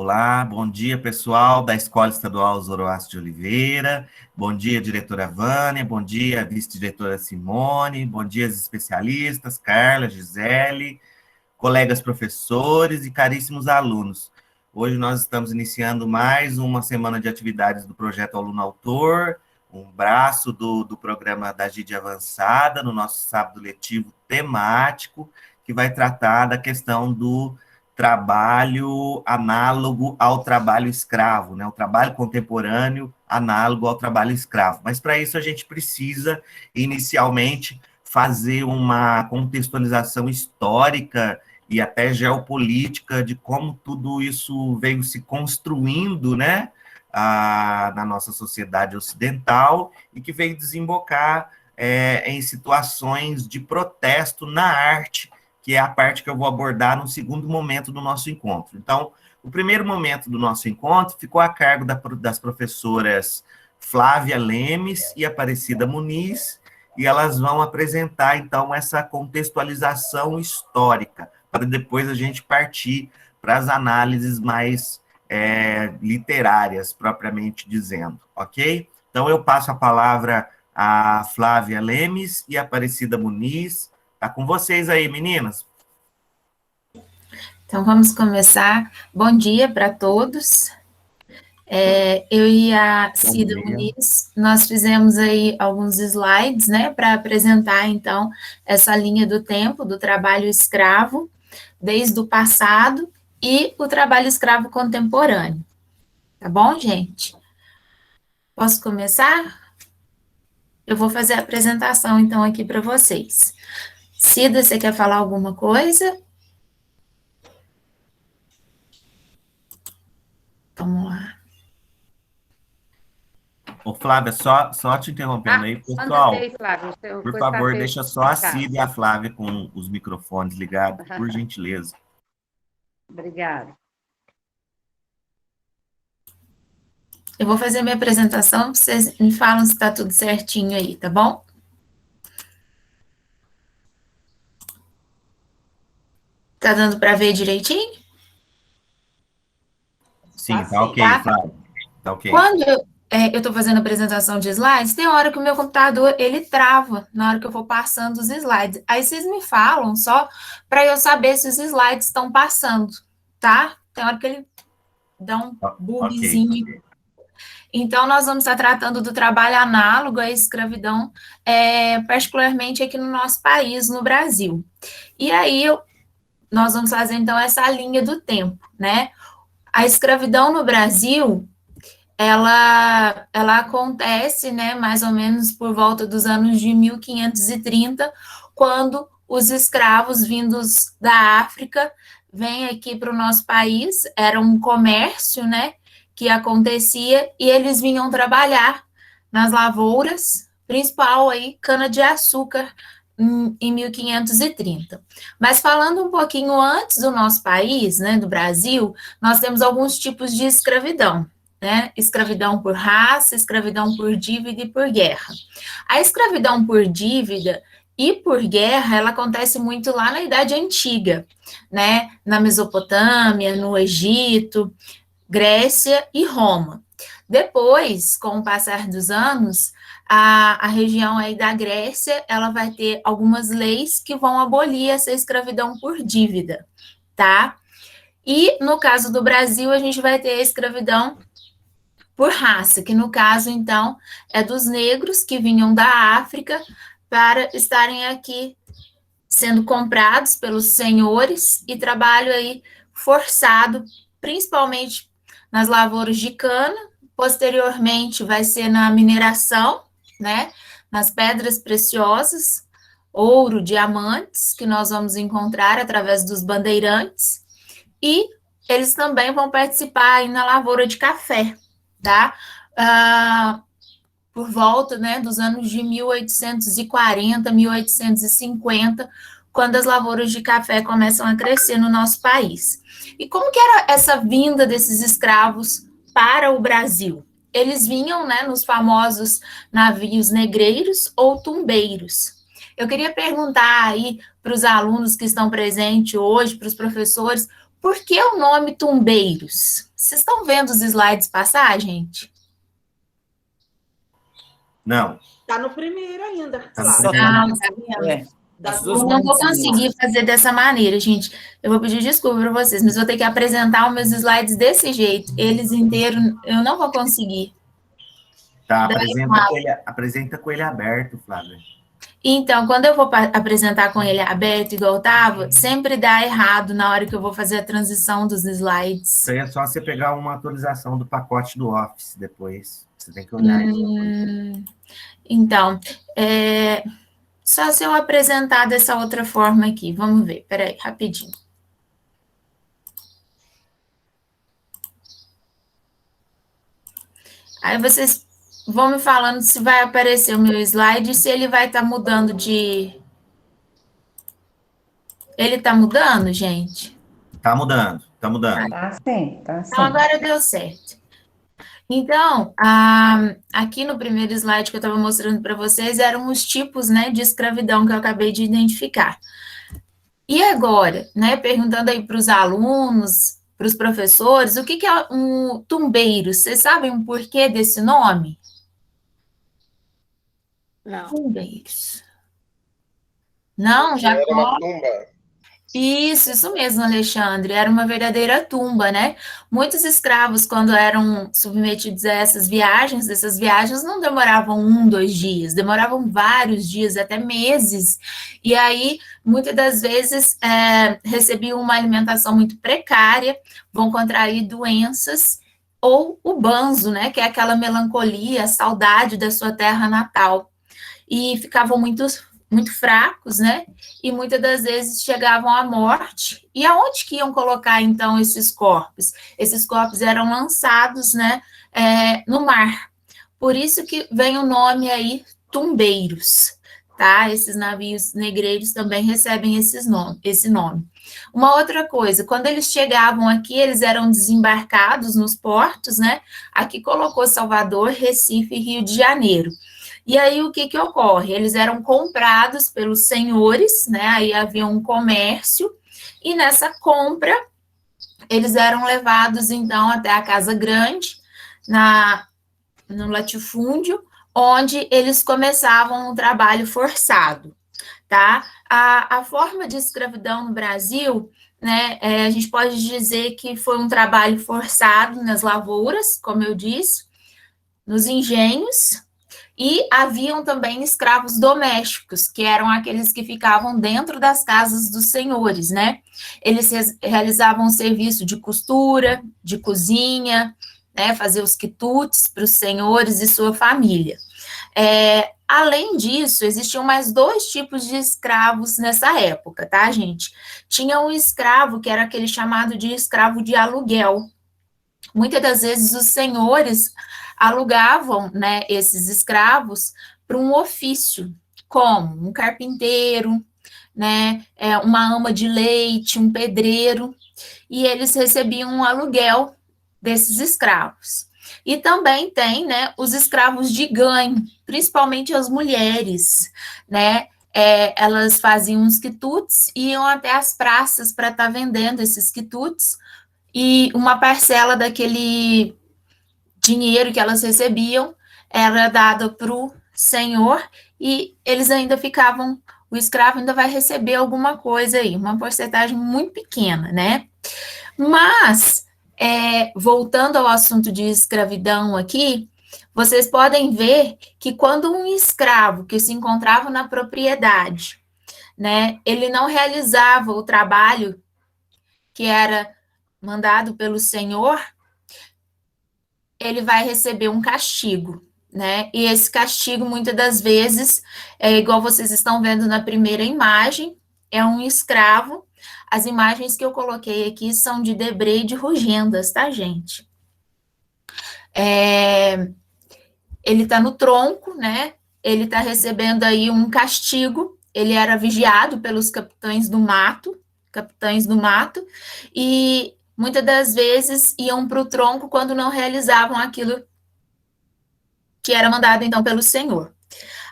Olá, bom dia, pessoal da Escola Estadual Zoroastro de Oliveira. Bom dia, diretora Vânia. Bom dia, vice-diretora Simone. Bom dia, os especialistas, Carla, Gisele, colegas professores e caríssimos alunos. Hoje nós estamos iniciando mais uma semana de atividades do projeto Aluno Autor, um braço do programa da GID Avançada, no nosso sábado letivo temático, que vai tratar da questão do trabalho análogo ao trabalho escravo, né? O trabalho contemporâneo análogo ao trabalho escravo. Mas para isso a gente precisa, inicialmente, fazer uma contextualização histórica e até geopolítica de como tudo isso veio se construindo, né, na nossa sociedade ocidental e que veio desembocar em situações de protesto na arte, que é a parte que eu vou abordar no segundo momento do nosso encontro. Então, o primeiro momento do nosso encontro ficou a cargo das professoras Flávia Lemes e Aparecida Muniz, e elas vão apresentar, então, essa contextualização histórica, para depois a gente partir para as análises mais literárias, propriamente dizendo, ok? Então, eu passo a palavra a Flávia Lemes e Aparecida Muniz. Tá com vocês aí, meninas. Então, vamos começar. Bom dia para todos. Eu e a Cida Muniz, nós fizemos aí alguns slides, né, para apresentar, então, essa linha do tempo do trabalho escravo, desde o passado, e o trabalho escravo contemporâneo. Tá bom, gente? Posso começar? Eu vou fazer a apresentação, então, aqui para vocês. Cida, você quer falar alguma coisa? Vamos lá. Ô, Flávia, só te interrompendo aí, pessoal. Aí, Flávia, por favor, deixa só a Cida e a Flávia com os microfones ligados, por gentileza. Obrigada. Eu vou fazer minha apresentação, vocês me falam se está tudo certinho aí, tá bom? Tá dando para ver direitinho? Sim, tá ok, Flávia. Tá ok. Quando eu estou fazendo a apresentação de slides, tem hora que o meu computador, ele trava na hora que eu vou passando os slides. Aí vocês me falam só para eu saber se os slides estão passando, tá? Tem hora que ele dá um bugzinho. Okay. Então, nós vamos estar tratando do trabalho análogo à escravidão, particularmente aqui no nosso país, no Brasil. E aí, nós vamos fazer, então, essa linha do tempo, né? A escravidão no Brasil, ela acontece, né, mais ou menos por volta dos anos de 1530, quando os escravos vindos da África vêm aqui para o nosso país, era um comércio, né, que acontecia, e eles vinham trabalhar nas lavouras, principal aí, cana-de-açúcar, em 1530. Mas falando um pouquinho antes do nosso país, né, do Brasil, nós temos alguns tipos de escravidão, né? Escravidão por raça, escravidão por dívida e por guerra. A escravidão por dívida e por guerra, ela acontece muito lá na Idade Antiga, né? Na Mesopotâmia, no Egito, Grécia e Roma. Depois, com o passar dos anos, a região aí da Grécia, ela vai ter algumas leis que vão abolir essa escravidão por dívida, tá? E, no caso do Brasil, a gente vai ter a escravidão por raça, que no caso, então, é dos negros que vinham da África para estarem aqui sendo comprados pelos senhores e trabalho aí forçado, principalmente nas lavouras de cana, posteriormente vai ser na mineração, né, nas pedras preciosas, ouro, diamantes, que nós vamos encontrar através dos bandeirantes, e eles também vão participar aí na lavoura de café, tá? Por volta, né, dos anos de 1840, 1850, quando as lavouras de café começam a crescer no nosso país. E como que era essa vinda desses escravos para o Brasil? Eles vinham, né, nos famosos navios negreiros ou tumbeiros. Eu queria perguntar aí para os alunos que estão presentes hoje, para os professores, por que o nome tumbeiros? Vocês estão vendo os slides passar, gente? Não. Está no primeiro ainda, Tá no Flávia. primeiro. Tá vendo? É, Das duas Eu não vou mãozinhas. conseguir fazer dessa maneira, gente. Eu vou pedir desculpa para vocês, mas vou ter que apresentar os meus slides desse jeito. Eles inteiros, eu não vou conseguir. Tá, apresenta com ele aberto, Flávia. Então, quando eu vou apresentar com ele aberto, igual estava, sempre dá errado na hora que eu vou fazer a transição dos slides. Isso aí é só você pegar uma atualização do pacote do Office depois. Você tem que olhar isso. Então, só se eu apresentar dessa outra forma aqui. Vamos ver, peraí, rapidinho. Aí vocês vão me falando se vai aparecer o meu slide, se ele vai estar mudando de... Ele está mudando, gente? Tá mudando, tá mudando. Tá sim, tá sim. Então, agora deu certo. Então, aqui no primeiro slide que eu estava mostrando para vocês, eram os tipos, né, de escravidão que eu acabei de identificar. E agora, né, perguntando aí para os alunos, para os professores, o que é um tumbeiro? Vocês sabem o porquê desse nome? Não. Tumbeiros. Não, já Era uma tumba. Isso mesmo, Alexandre, era uma verdadeira tumba, né? Muitos escravos, quando eram submetidos a essas viagens não demoravam 1, 2 dias, demoravam vários dias, até meses, e aí, muitas das vezes, recebiam uma alimentação muito precária, vão contrair doenças, ou o banzo, né, que é aquela melancolia, a saudade da sua terra natal, e ficavam muito fracos, né? E muitas das vezes chegavam à morte. E aonde que iam colocar, então, esses corpos? Esses corpos eram lançados, né, no mar. Por isso que vem o nome aí, tumbeiros, tá? Esses navios negreiros também recebem esse nome. Uma outra coisa, quando eles chegavam aqui, eles eram desembarcados nos portos, né? Aqui colocou Salvador, Recife e Rio de Janeiro. E aí, o que ocorre? Eles eram comprados pelos senhores, né? Aí havia um comércio, e nessa compra, eles eram levados, então, até a Casa Grande, no latifúndio, onde eles começavam um trabalho forçado, tá? A forma de escravidão no Brasil, né, a gente pode dizer que foi um trabalho forçado nas lavouras, como eu disse, nos engenhos, e haviam também escravos domésticos, que eram aqueles que ficavam dentro das casas dos senhores, né? Eles realizavam serviço de costura, de cozinha, né? Fazer os quitutes para os senhores e sua família. Além disso, existiam mais 2 tipos de escravos nessa época, tá, gente? Tinha um escravo, que era aquele chamado de escravo de aluguel. Muitas das vezes os senhores alugavam, né, esses escravos para um ofício, como um carpinteiro, né, uma ama de leite, um pedreiro, e eles recebiam um aluguel desses escravos. E também tem, né, os escravos de ganho, principalmente as mulheres, né, elas faziam os quitutes e iam até as praças para estar vendendo esses quitutes, e uma parcela daquele dinheiro que elas recebiam era dada para o senhor, e eles ainda ficavam, o escravo ainda vai receber alguma coisa aí, uma porcentagem muito pequena, né? Mas, voltando ao assunto de escravidão aqui, vocês podem ver que quando um escravo que se encontrava na propriedade, né, ele não realizava o trabalho que era mandado pelo senhor, ele vai receber um castigo, né? E esse castigo, muitas das vezes, igual vocês estão vendo na primeira imagem, é um escravo. As imagens que eu coloquei aqui são de Debré e de Rugendas, tá, gente? Ele está no tronco, né? Ele está recebendo aí um castigo. Ele era vigiado pelos capitães do mato, e muitas das vezes iam para o tronco quando não realizavam aquilo que era mandado, então, pelo senhor.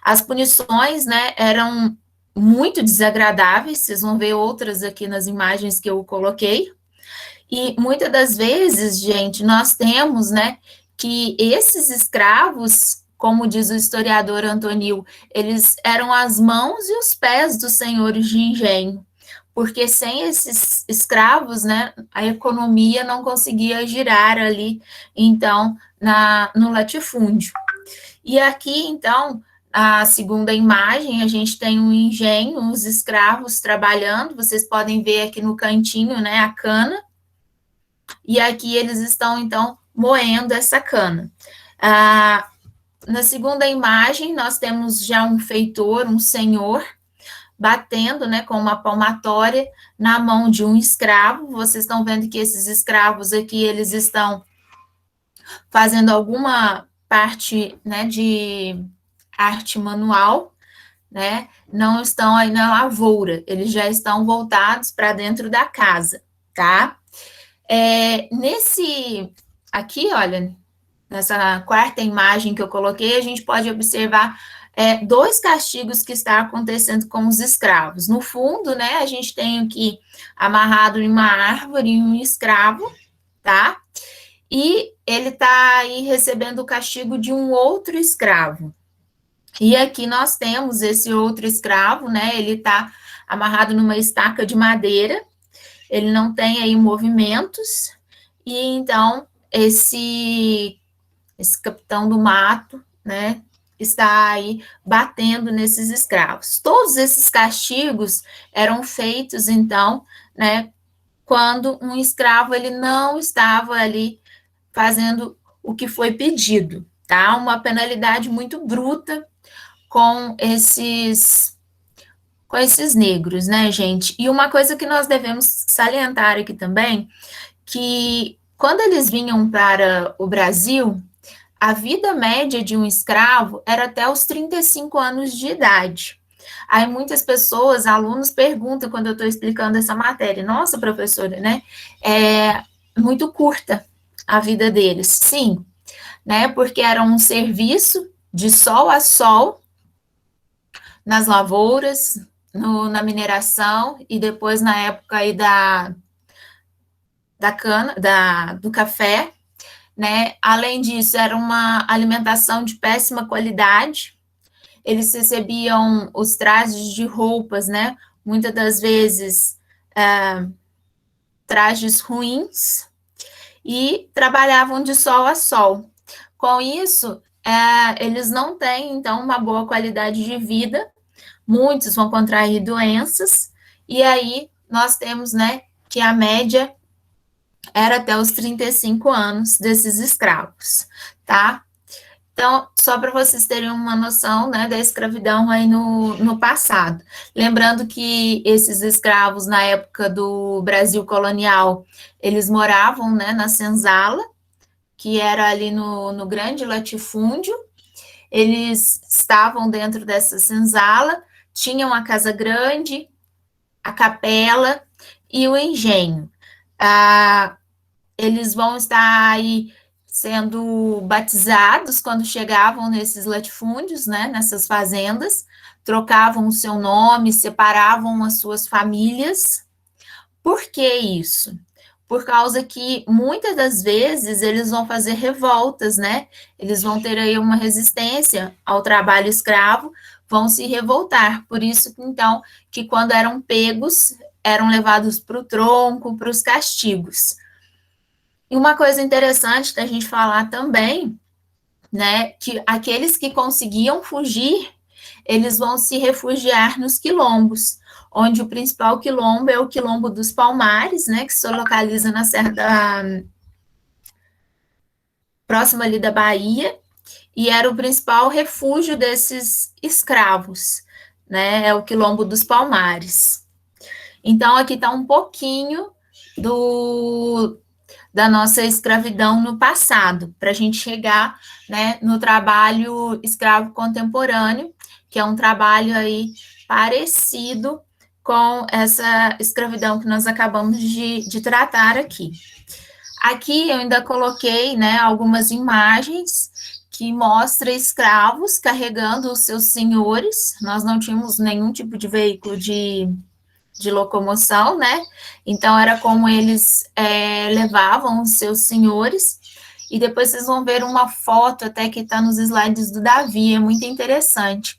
As punições, né, eram muito desagradáveis, vocês vão ver outras aqui nas imagens que eu coloquei, E muitas das vezes, gente, nós temos, né, que esses escravos, como diz o historiador Antonil, eles eram as mãos e os pés dos senhores de engenho, porque sem esses escravos, né, a economia não conseguia girar ali, então, no latifúndio. E aqui, então, a segunda imagem, a gente tem um engenho, os escravos trabalhando, vocês podem ver aqui no cantinho, né, a cana, e aqui eles estão, então, moendo essa cana. Na segunda imagem, nós temos já um feitor, um senhor, batendo, né, com uma palmatória na mão de um escravo. Vocês estão vendo que esses escravos aqui, eles estão fazendo alguma parte, né, de arte manual, né, não estão aí na lavoura, eles já estão voltados para dentro da casa, tá? Aqui, olha, nessa quarta imagem que eu coloquei, a gente pode observar dois castigos que está acontecendo com os escravos. No fundo, né, a gente tem aqui amarrado em uma árvore um escravo, tá? E ele está aí recebendo o castigo de um outro escravo. E aqui nós temos esse outro escravo, né? Ele está amarrado numa estaca de madeira, ele não tem aí movimentos, e então esse capitão do mato, né, está aí batendo nesses escravos. Todos esses castigos eram feitos, então, né, quando um escravo ele não estava ali fazendo o que foi pedido, tá? Uma penalidade muito bruta com esses negros, né, gente? E uma coisa que nós devemos salientar aqui também, que quando eles vinham para o Brasil, a vida média de um escravo era até os 35 anos de idade. Aí muitas pessoas, alunos, perguntam quando eu estou explicando essa matéria, nossa, professora, né, é muito curta a vida deles. Sim, né, porque era um serviço de sol a sol, nas lavouras, na mineração, e depois na época aí da cana, do café, né? Além disso, era uma alimentação de péssima qualidade. Eles recebiam os trajes de roupas, né? Muitas das vezes trajes ruins, e trabalhavam de sol a sol. Com isso, eles não têm, então, uma boa qualidade de vida, muitos vão contrair doenças, e aí nós temos, né, que a média era até os 35 anos desses escravos, tá? Então, só para vocês terem uma noção, né, da escravidão aí no passado. Lembrando que esses escravos, na época do Brasil colonial, eles moravam, né, na senzala, que era ali no grande latifúndio. Eles estavam dentro dessa senzala, tinham a casa grande, a capela e o engenho. Eles vão estar aí sendo batizados quando chegavam nesses latifúndios, né, nessas fazendas, trocavam o seu nome, separavam as suas famílias. Por que isso? Por causa que muitas das vezes eles vão fazer revoltas, né? Eles vão ter aí uma resistência ao trabalho escravo, vão se revoltar. Por isso, então, que quando eram pegos, eram levados para o tronco, para os castigos. E uma coisa interessante da gente falar também, né, que aqueles que conseguiam fugir, eles vão se refugiar nos quilombos, onde o principal quilombo é o quilombo dos Palmares, né, que se localiza na serra próxima ali da Bahia, e era o principal refúgio desses escravos, né, é o quilombo dos Palmares. Então, aqui está um pouquinho da nossa escravidão no passado, para a gente chegar, né, no trabalho escravo contemporâneo, que é um trabalho aí parecido com essa escravidão que nós acabamos de tratar aqui. Aqui eu ainda coloquei, né, algumas imagens que mostram escravos carregando os seus senhores. Nós não tínhamos nenhum tipo de veículo de de locomoção, né? Então, era como eles levavam os seus senhores. E depois vocês vão ver uma foto até que está nos slides do Davi, é muito interessante.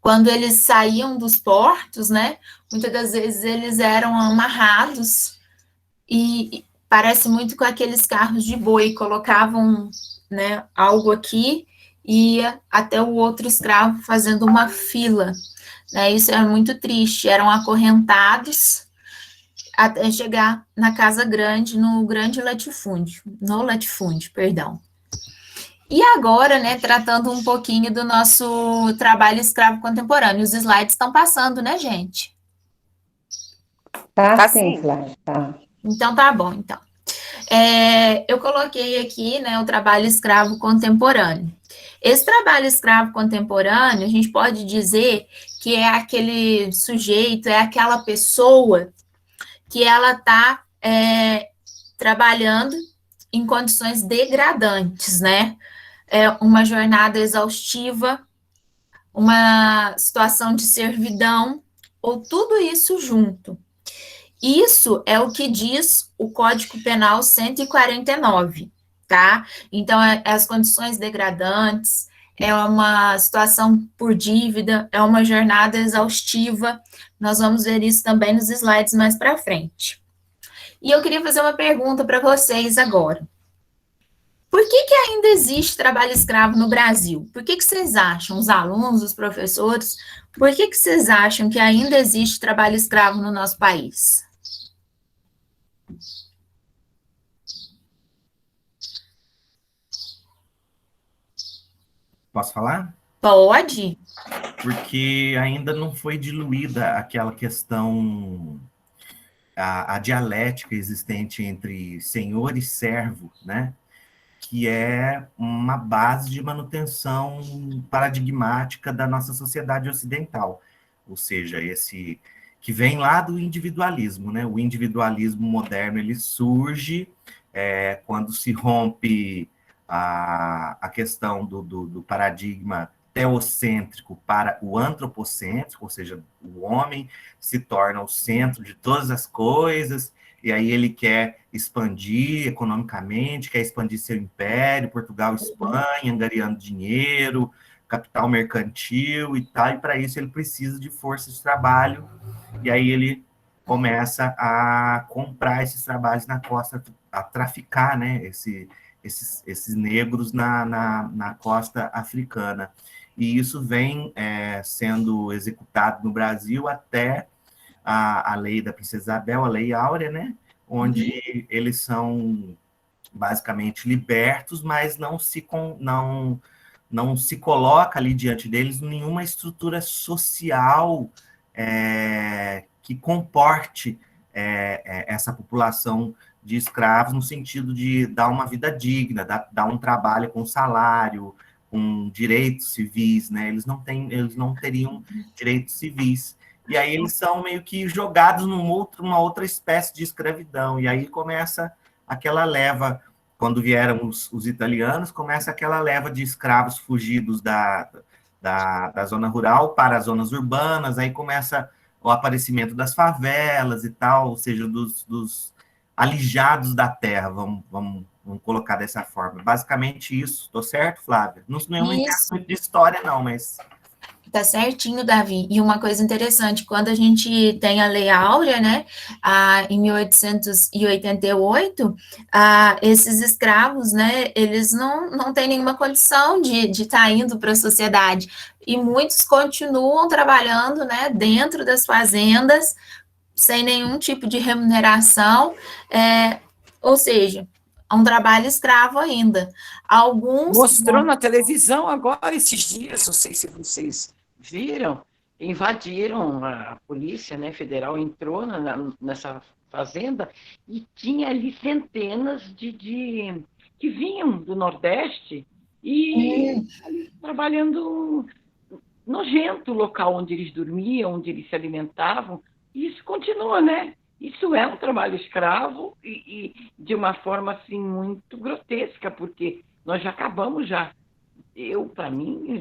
Quando eles saíam dos portos, né? Muitas das vezes eles eram amarrados e parece muito com aqueles carros de boi, colocavam, né, algo aqui e ia até o outro escravo fazendo uma fila, né? Isso é muito triste, eram acorrentados até chegar na casa grande, no latifúndio, perdão. E agora, né, tratando um pouquinho do nosso trabalho escravo contemporâneo, os slides estão passando, né, gente? Tá sim, Flávia, tá. Então, tá bom, então. Eu coloquei aqui, né, o trabalho escravo contemporâneo. Esse trabalho escravo contemporâneo, a gente pode dizer que é aquele sujeito, é aquela pessoa que ela está trabalhando em condições degradantes, né? Uma jornada exaustiva, uma situação de servidão, ou tudo isso junto. Isso é o que diz o Código Penal 149, tá? Então, as condições degradantes, é uma situação por dívida, é uma jornada exaustiva. Nós vamos ver isso também nos slides mais para frente. E eu queria fazer uma pergunta para vocês agora. Por que ainda existe trabalho escravo no Brasil? Por que vocês acham, os alunos, os professores, por que vocês acham que ainda existe trabalho escravo no nosso país? Posso falar? Pode. Porque ainda não foi diluída aquela questão, a dialética existente entre senhor e servo, né? Que é uma base de manutenção paradigmática da nossa sociedade ocidental. Ou seja, esse que vem lá do individualismo, né? O individualismo moderno, ele surge quando se rompe a questão do paradigma teocêntrico para o antropocêntrico, ou seja, o homem se torna o centro de todas as coisas, e aí ele quer expandir economicamente, quer expandir seu império, Portugal, Espanha, angariando dinheiro, capital mercantil e tal, e para isso ele precisa de força de trabalho, e aí ele começa a comprar esses trabalhos na costa, a traficar, né, esses negros na costa africana. E isso vem sendo executado no Brasil até a lei da Princesa Isabel, a Lei Áurea, né, onde eles são basicamente libertos, mas não se coloca ali diante deles nenhuma estrutura social que comporte essa população de escravos, no sentido de dar uma vida digna, dar um trabalho com salário, com direitos civis, né? Eles não teriam direitos civis. E aí eles são meio que jogados numa outra espécie de escravidão. E aí começa aquela leva, quando vieram os italianos, começa aquela leva de escravos fugidos da zona rural para as zonas urbanas, aí começa o aparecimento das favelas e tal, ou seja, dos alijados da terra, vamos colocar dessa forma. Basicamente isso, tô certo, Flávia? Não entendo muito de história, não, mas... Tá certinho, Davi. E uma coisa interessante, quando a gente tem a Lei Áurea, né, em 1888, esses escravos, né, eles não têm nenhuma condição de estar indo para a sociedade. E muitos continuam trabalhando, né, dentro das fazendas, sem nenhum tipo de remuneração, ou seja, é um trabalho escravo ainda. Alguns... Mostrou na televisão agora, esses dias, não sei se vocês viram, invadiram a polícia, né, federal, entrou nessa fazenda e tinha ali centenas que vinham do Nordeste e trabalhando nojento o local onde eles dormiam, onde eles se alimentavam. E isso continua, né? Isso é um trabalho escravo e de uma forma assim muito grotesca, porque nós já acabamos já. Para mim,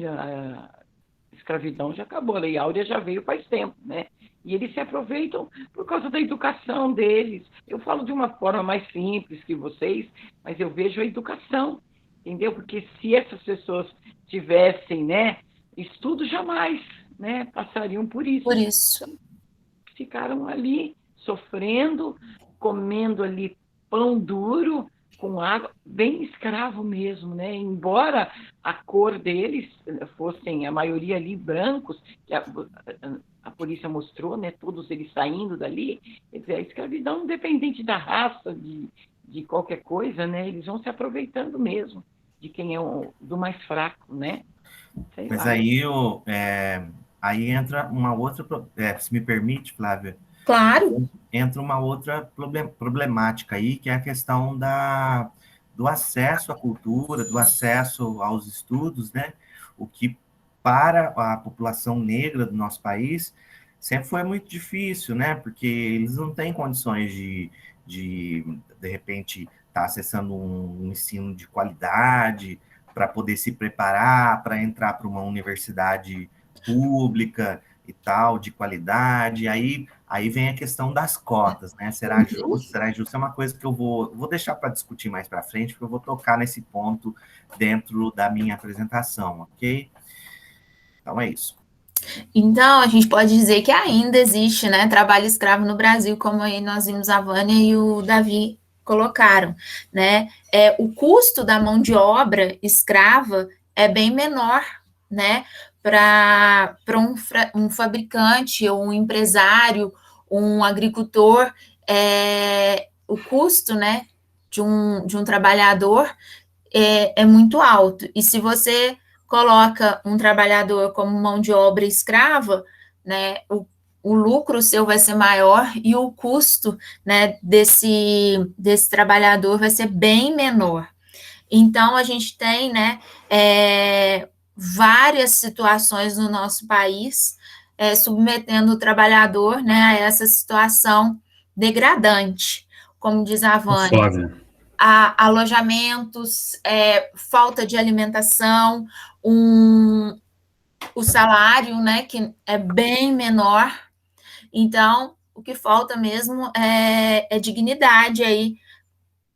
escravidão já acabou, a Lei Áurea já veio faz tempo, né? E eles se aproveitam por causa da educação deles. Eu falo de uma forma mais simples que vocês, mas eu vejo a educação, entendeu? Porque se essas pessoas tivessem, né, estudo, jamais, né, passariam por isso. Por isso. Ficaram ali sofrendo, comendo ali pão duro com água, bem escravo mesmo, né? Embora a cor deles fossem a maioria ali brancos, que a polícia mostrou, né? Todos eles saindo dali, quer dizer, a escravidão, independente da raça, de qualquer coisa, né? Eles vão se aproveitando mesmo de quem é do mais fraco, né? Sei Mas lá. aí entra uma outra, se me permite, Flávia, Claro. entra uma outra problemática aí, que é a questão do acesso à cultura, do acesso aos estudos, né? O que, para a população negra do nosso país, sempre foi muito difícil, né? Porque eles não têm condições de repente, estar acessando um ensino de qualidade, para poder se preparar, para entrar para uma universidade pública e tal, de qualidade. Aí vem a questão das cotas, né? Será justo? Será injusto? É uma coisa que eu vou deixar para discutir mais para frente, porque eu vou tocar nesse ponto dentro da minha apresentação, ok? Então é isso. Então, a gente pode dizer que ainda existe, né, trabalho escravo no Brasil, como aí nós vimos a Vânia e o Davi colocaram, né? O custo da mão de obra escrava é bem menor, né, para um fabricante ou um empresário, um agricultor, o custo, né, de um trabalhador é muito alto. E se você coloca um trabalhador como mão de obra escrava, né, o lucro seu vai ser maior e o custo, né, desse trabalhador vai ser bem menor. Então, a gente tem, né, várias situações no nosso país submetendo o trabalhador, né, a essa situação degradante, como diz a Vânia. Flávia, Alojamentos, falta de alimentação, o salário, né, que é bem menor. Então, o que falta mesmo é dignidade aí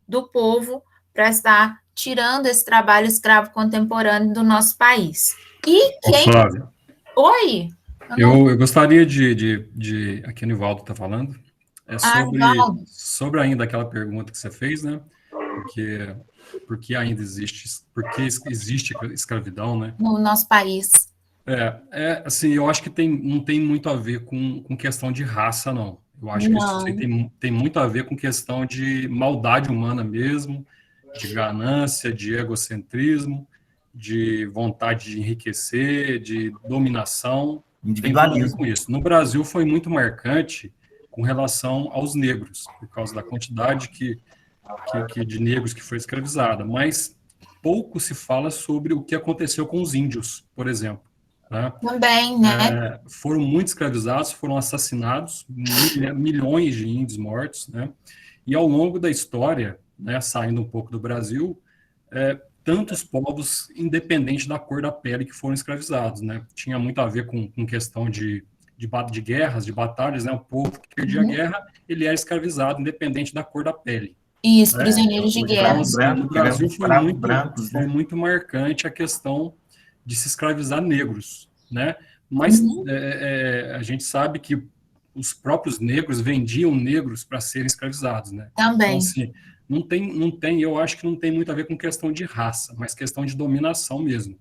do povo para estar tirando esse trabalho escravo contemporâneo do nosso país. E quem... Flávia, Oi? eu gostaria aqui o Nivaldo está falando, sobre ainda aquela pergunta que você fez, né? Porque ainda existe, porque existe escravidão, né? No nosso país. Assim, eu acho que não tem muito a ver com questão de raça, não. Eu acho que isso aí tem muito a ver com questão de maldade humana mesmo, de ganância, de egocentrismo, de vontade de enriquecer, de dominação. Tem tudo a ver com isso. No Brasil foi muito marcante com relação aos negros, por causa da quantidade de negros que foi escravizada, mas pouco se fala sobre o que aconteceu com os índios, por exemplo. Né? Também, né? Foram muito escravizados, foram assassinados, milhões de índios mortos, né? E ao longo da história, né, saindo um pouco do Brasil, tantos povos, independente da cor da pele, que foram escravizados, né? Tinha muito a ver com questão de guerras, de batalhas, né? O povo que perdia a guerra, ele era escravizado, independente da cor da pele. Isso, prisioneiros de guerra. No Brasil foi muito marcante a questão de se escravizar negros, né? Mas a gente sabe que os próprios negros vendiam negros para serem escravizados, né? Também. Então, assim, não tem, eu acho que não tem muito a ver com questão de raça, mas questão de dominação mesmo.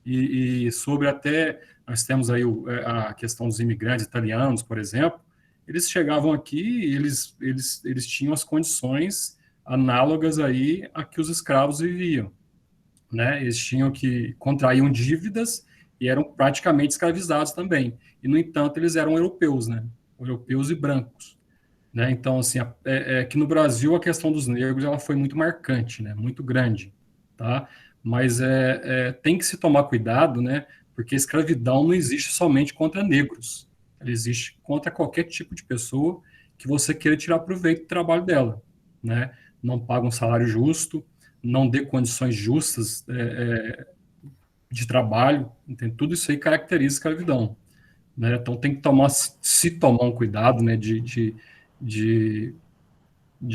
E sobre até, nós temos aí a questão dos imigrantes italianos, por exemplo, eles chegavam aqui e eles tinham as condições análogas aí a que os escravos viviam, né? Eles contraíam dívidas e eram praticamente escravizados também. E, no entanto, eles eram europeus, né? Europeus e brancos. Né? Então, assim, que no Brasil a questão dos negros ela foi muito marcante, né? Muito grande, tá? Mas tem que se tomar cuidado, né? Porque a escravidão não existe somente contra negros. Ela existe contra qualquer tipo de pessoa que você queira tirar proveito do trabalho dela, né? Não paga um salário justo, não dê condições justas de trabalho, entende? Tudo isso aí caracteriza a escravidão, né? Então tem que tomar um cuidado, né, de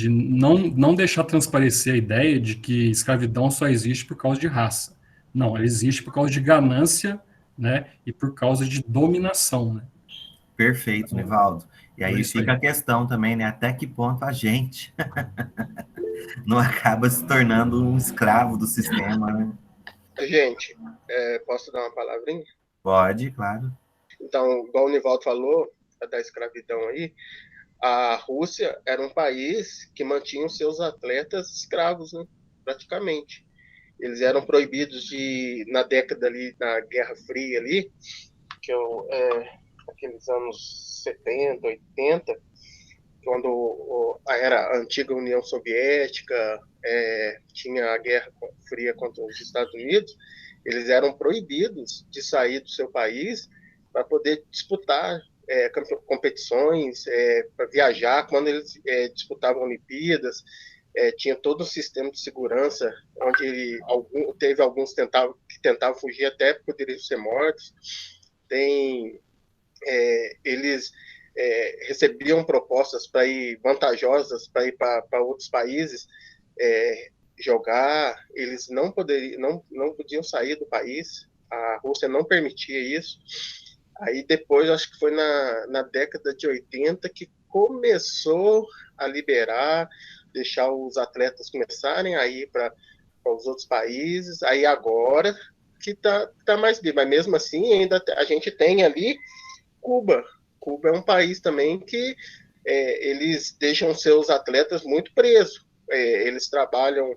não deixar transparecer a ideia de que escravidão só existe por causa de raça. Não, ela existe por causa de ganância, né, e por causa de dominação, né? Perfeito, Nivaldo. E aí Isso fica aí. a questão também, né? Até que ponto a gente não acaba se tornando um escravo do sistema, né? Gente, posso dar uma palavrinha? Pode, claro. Então, igual o Nivaldo falou, da escravidão aí, a Rússia era um país que mantinha os seus atletas escravos, né? Praticamente. Eles eram proibidos na década ali, na Guerra Fria ali, aqueles anos 70, 80, quando era a antiga União Soviética, tinha a Guerra Fria contra os Estados Unidos, eles eram proibidos de sair do seu país para poder disputar competições, para viajar. Quando eles disputavam Olimpíadas, tinha todo um sistema de segurança, onde teve alguns que tentavam fugir, até poderiam ser mortos. Eles recebiam propostas para ir vantajosas, para ir para outros países jogar. Eles não podiam sair do país. A Rússia não permitia isso. Aí depois, acho que foi na década de 80 que começou a liberar, deixar os atletas começarem a ir para os outros países. Aí agora que tá mais livre, mas mesmo assim ainda a gente tem ali Cuba. Cuba é um país também que eles deixam seus atletas muito presos. Eles trabalham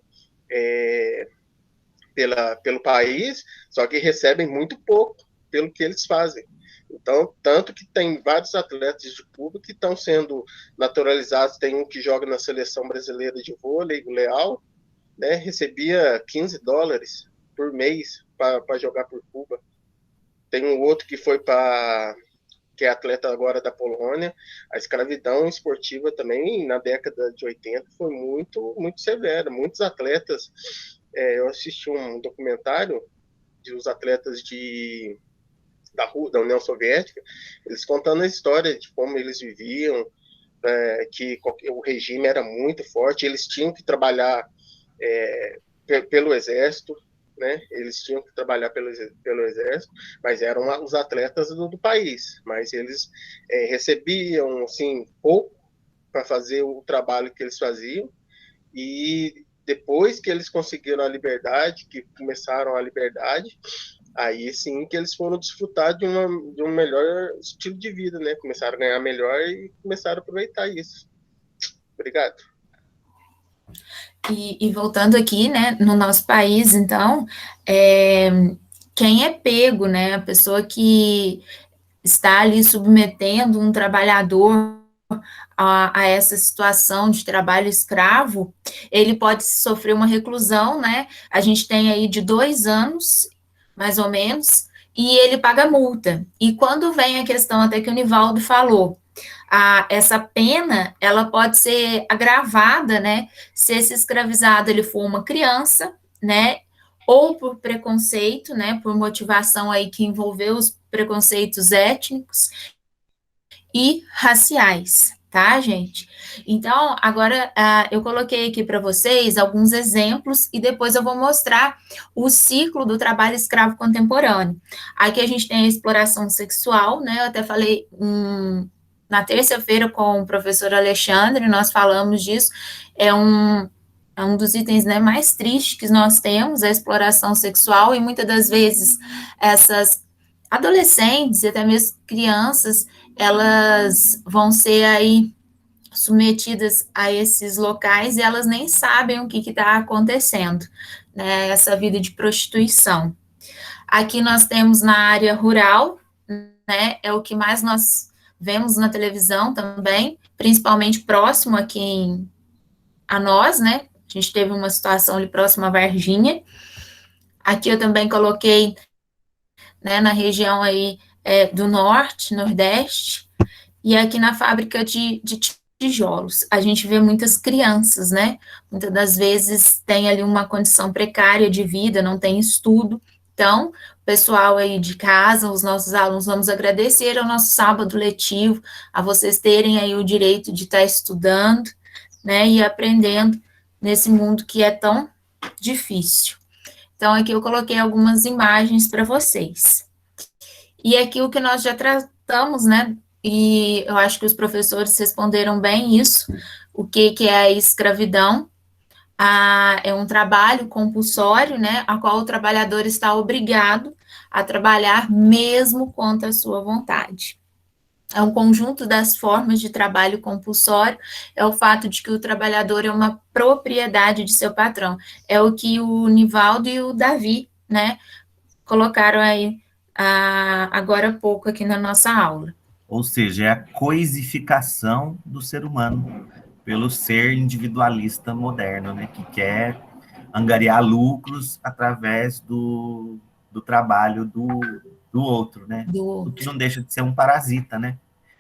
pelo país, só que recebem muito pouco pelo que eles fazem. Então, tanto que tem vários atletas de Cuba que estão sendo naturalizados. Tem um que joga na seleção brasileira de vôlei, o Leal, né, recebia $15 por mês para jogar por Cuba. Tem um outro que foi que é atleta agora da Polônia. A escravidão esportiva também, na década de 80, foi muito, muito severa. Muitos atletas, eu assisti um documentário dos atletas da União Soviética, eles contando a história de como eles viviam, que o regime era muito forte, eles tinham que trabalhar pelo exército, né? Eles tinham que trabalhar pelo exército, mas eram os atletas do país, mas eles recebiam assim, pouco para fazer o trabalho que eles faziam. E depois que eles conseguiram a liberdade, que começaram a liberdade, aí sim que eles foram desfrutar de um melhor estilo de vida, né? Começaram a ganhar melhor e começaram a aproveitar isso. Obrigado. E voltando aqui, né, no nosso país, então, quem é pego, né, a pessoa que está ali submetendo um trabalhador a essa situação de trabalho escravo, ele pode sofrer uma reclusão, né, a gente tem aí de 2 anos, mais ou menos, e ele paga multa. E quando vem a questão até que o Nivaldo falou, essa pena, ela pode ser agravada, né, se esse escravizado ele for uma criança, né, ou por preconceito, né, por motivação aí que envolveu os preconceitos étnicos e raciais, tá, gente? Então, agora eu coloquei aqui para vocês alguns exemplos e depois eu vou mostrar o ciclo do trabalho escravo contemporâneo. Aqui a gente tem a exploração sexual, né, eu até falei na terça-feira com o professor Alexandre, nós falamos disso, é um dos itens, né, mais tristes que nós temos, a exploração sexual, e muitas das vezes essas adolescentes e até mesmo crianças, elas vão ser aí submetidas a esses locais e elas nem sabem o que está acontecendo, né, essa vida de prostituição. Aqui nós temos na área rural, né, é o que mais nós vemos na televisão também, principalmente próximo aqui a nós, né, a gente teve uma situação ali próxima a Varginha. Aqui eu também coloquei, né, na região aí do norte, nordeste, e aqui na fábrica de tijolos. A gente vê muitas crianças, né, muitas das vezes tem ali uma condição precária de vida, não tem estudo, Então, pessoal aí de casa, os nossos alunos, vamos agradecer ao nosso sábado letivo, a vocês terem aí o direito de estar estudando, né, e aprendendo nesse mundo que é tão difícil. Então, aqui eu coloquei algumas imagens para vocês. E aqui o que nós já tratamos, né, e eu acho que os professores responderam bem isso, o que é a escravidão. É um trabalho compulsório, né, a qual o trabalhador está obrigado a trabalhar mesmo contra a sua vontade. É um conjunto das formas de trabalho compulsório, é o fato de que o trabalhador é uma propriedade de seu patrão. É o que o Nivaldo e o Davi, né, colocaram aí agora há pouco aqui na nossa aula. Ou seja, é a coisificação do ser humano pelo ser individualista moderno, né, que quer angariar lucros através do trabalho do outro, né? O que não deixa de ser um parasita, né?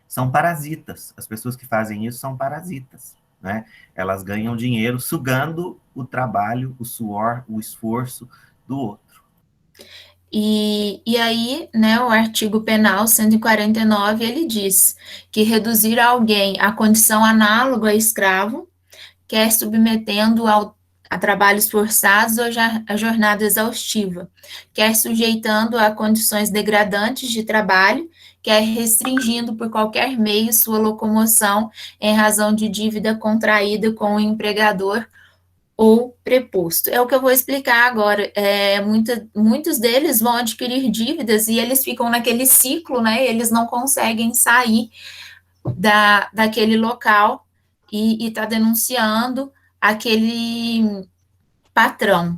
São parasitas. As pessoas que fazem isso são parasitas, né? Elas ganham dinheiro sugando o trabalho, o suor, o esforço do outro. E aí, né, o artigo penal 149, ele diz que reduzir alguém à condição análoga a escravo, quer submetendo a trabalhos forçados ou a jornada exaustiva, quer sujeitando a condições degradantes de trabalho, quer restringindo por qualquer meio sua locomoção em razão de dívida contraída com o empregador ou preposto. É o que eu vou explicar agora. Muitos deles vão adquirir dívidas e eles ficam naquele ciclo, né? Eles não conseguem sair daquele local e tá denunciando aquele patrão.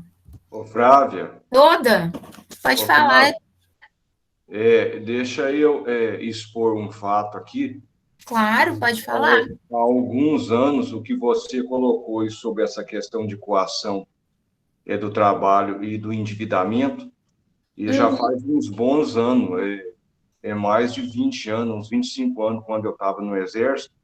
Ô, Flávia. Toda? Pode falar. Deixa eu expor um fato aqui. Claro, pode falar. Há alguns anos, o que você colocou sobre essa questão de coação do trabalho e do endividamento, e já faz uns bons anos, mais de 20 anos, uns 25 anos, quando eu estava no Exército,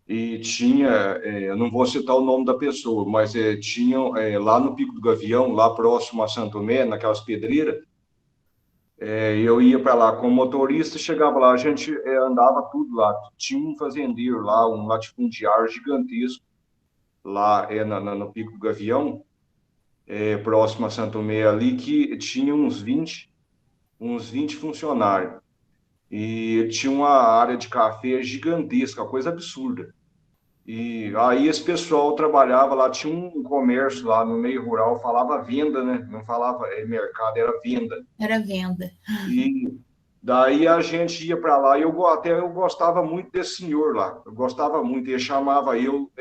e tinha, eu não vou citar o nome da pessoa, mas tinha lá no Pico do Gavião, lá próximo a Santo Tomé, naquelas pedreiras, eu ia para lá como motorista, chegava lá, a gente andava tudo lá. Tinha um fazendeiro lá, um latifundiário gigantesco, lá no Pico do Gavião, próximo a Santo Tomé ali, que tinha uns 20 funcionários. E tinha uma área de café gigantesca, coisa absurda. E aí esse pessoal trabalhava lá, tinha um comércio lá no meio rural, falava venda, né? Não falava mercado, era venda. Era venda. E daí a gente ia para lá, e eu gostava muito desse senhor lá, eu gostava muito, ele chamava eu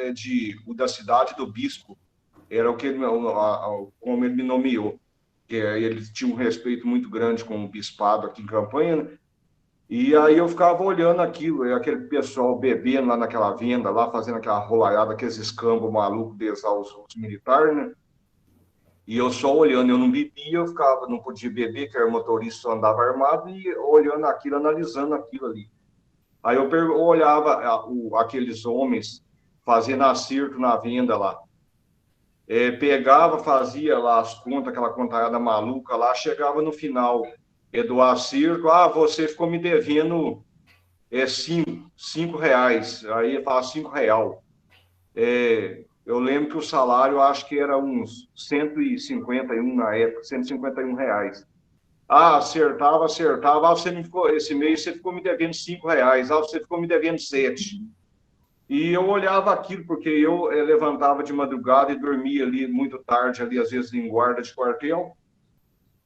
da cidade do bispo, era o que como ele me nomeou, que ele tinha um respeito muito grande com o bispado aqui em Campanha, né? E aí eu ficava olhando aquilo, aquele pessoal bebendo lá naquela venda, lá fazendo aquela rolaiada, aqueles escambos malucos deles lá, os militares, né? E eu só olhando, eu não bebia, eu ficava, não podia beber, que era motorista, só andava armado, e olhando aquilo, analisando aquilo ali. Aí eu olhava aqueles homens fazendo acerto na venda lá. Pegava, fazia lá as contas, aquela contada maluca lá, chegava no final do acerto, você ficou me devendo cinco reais, aí eu falava R$5. Eu lembro que o salário, acho que era uns 151 na época, R$151. Acertava, você me ficou, esse mês você ficou me devendo R$5, você ficou me devendo 7. E eu olhava aquilo, porque eu levantava de madrugada e dormia ali muito tarde, ali às vezes em guarda de quartel,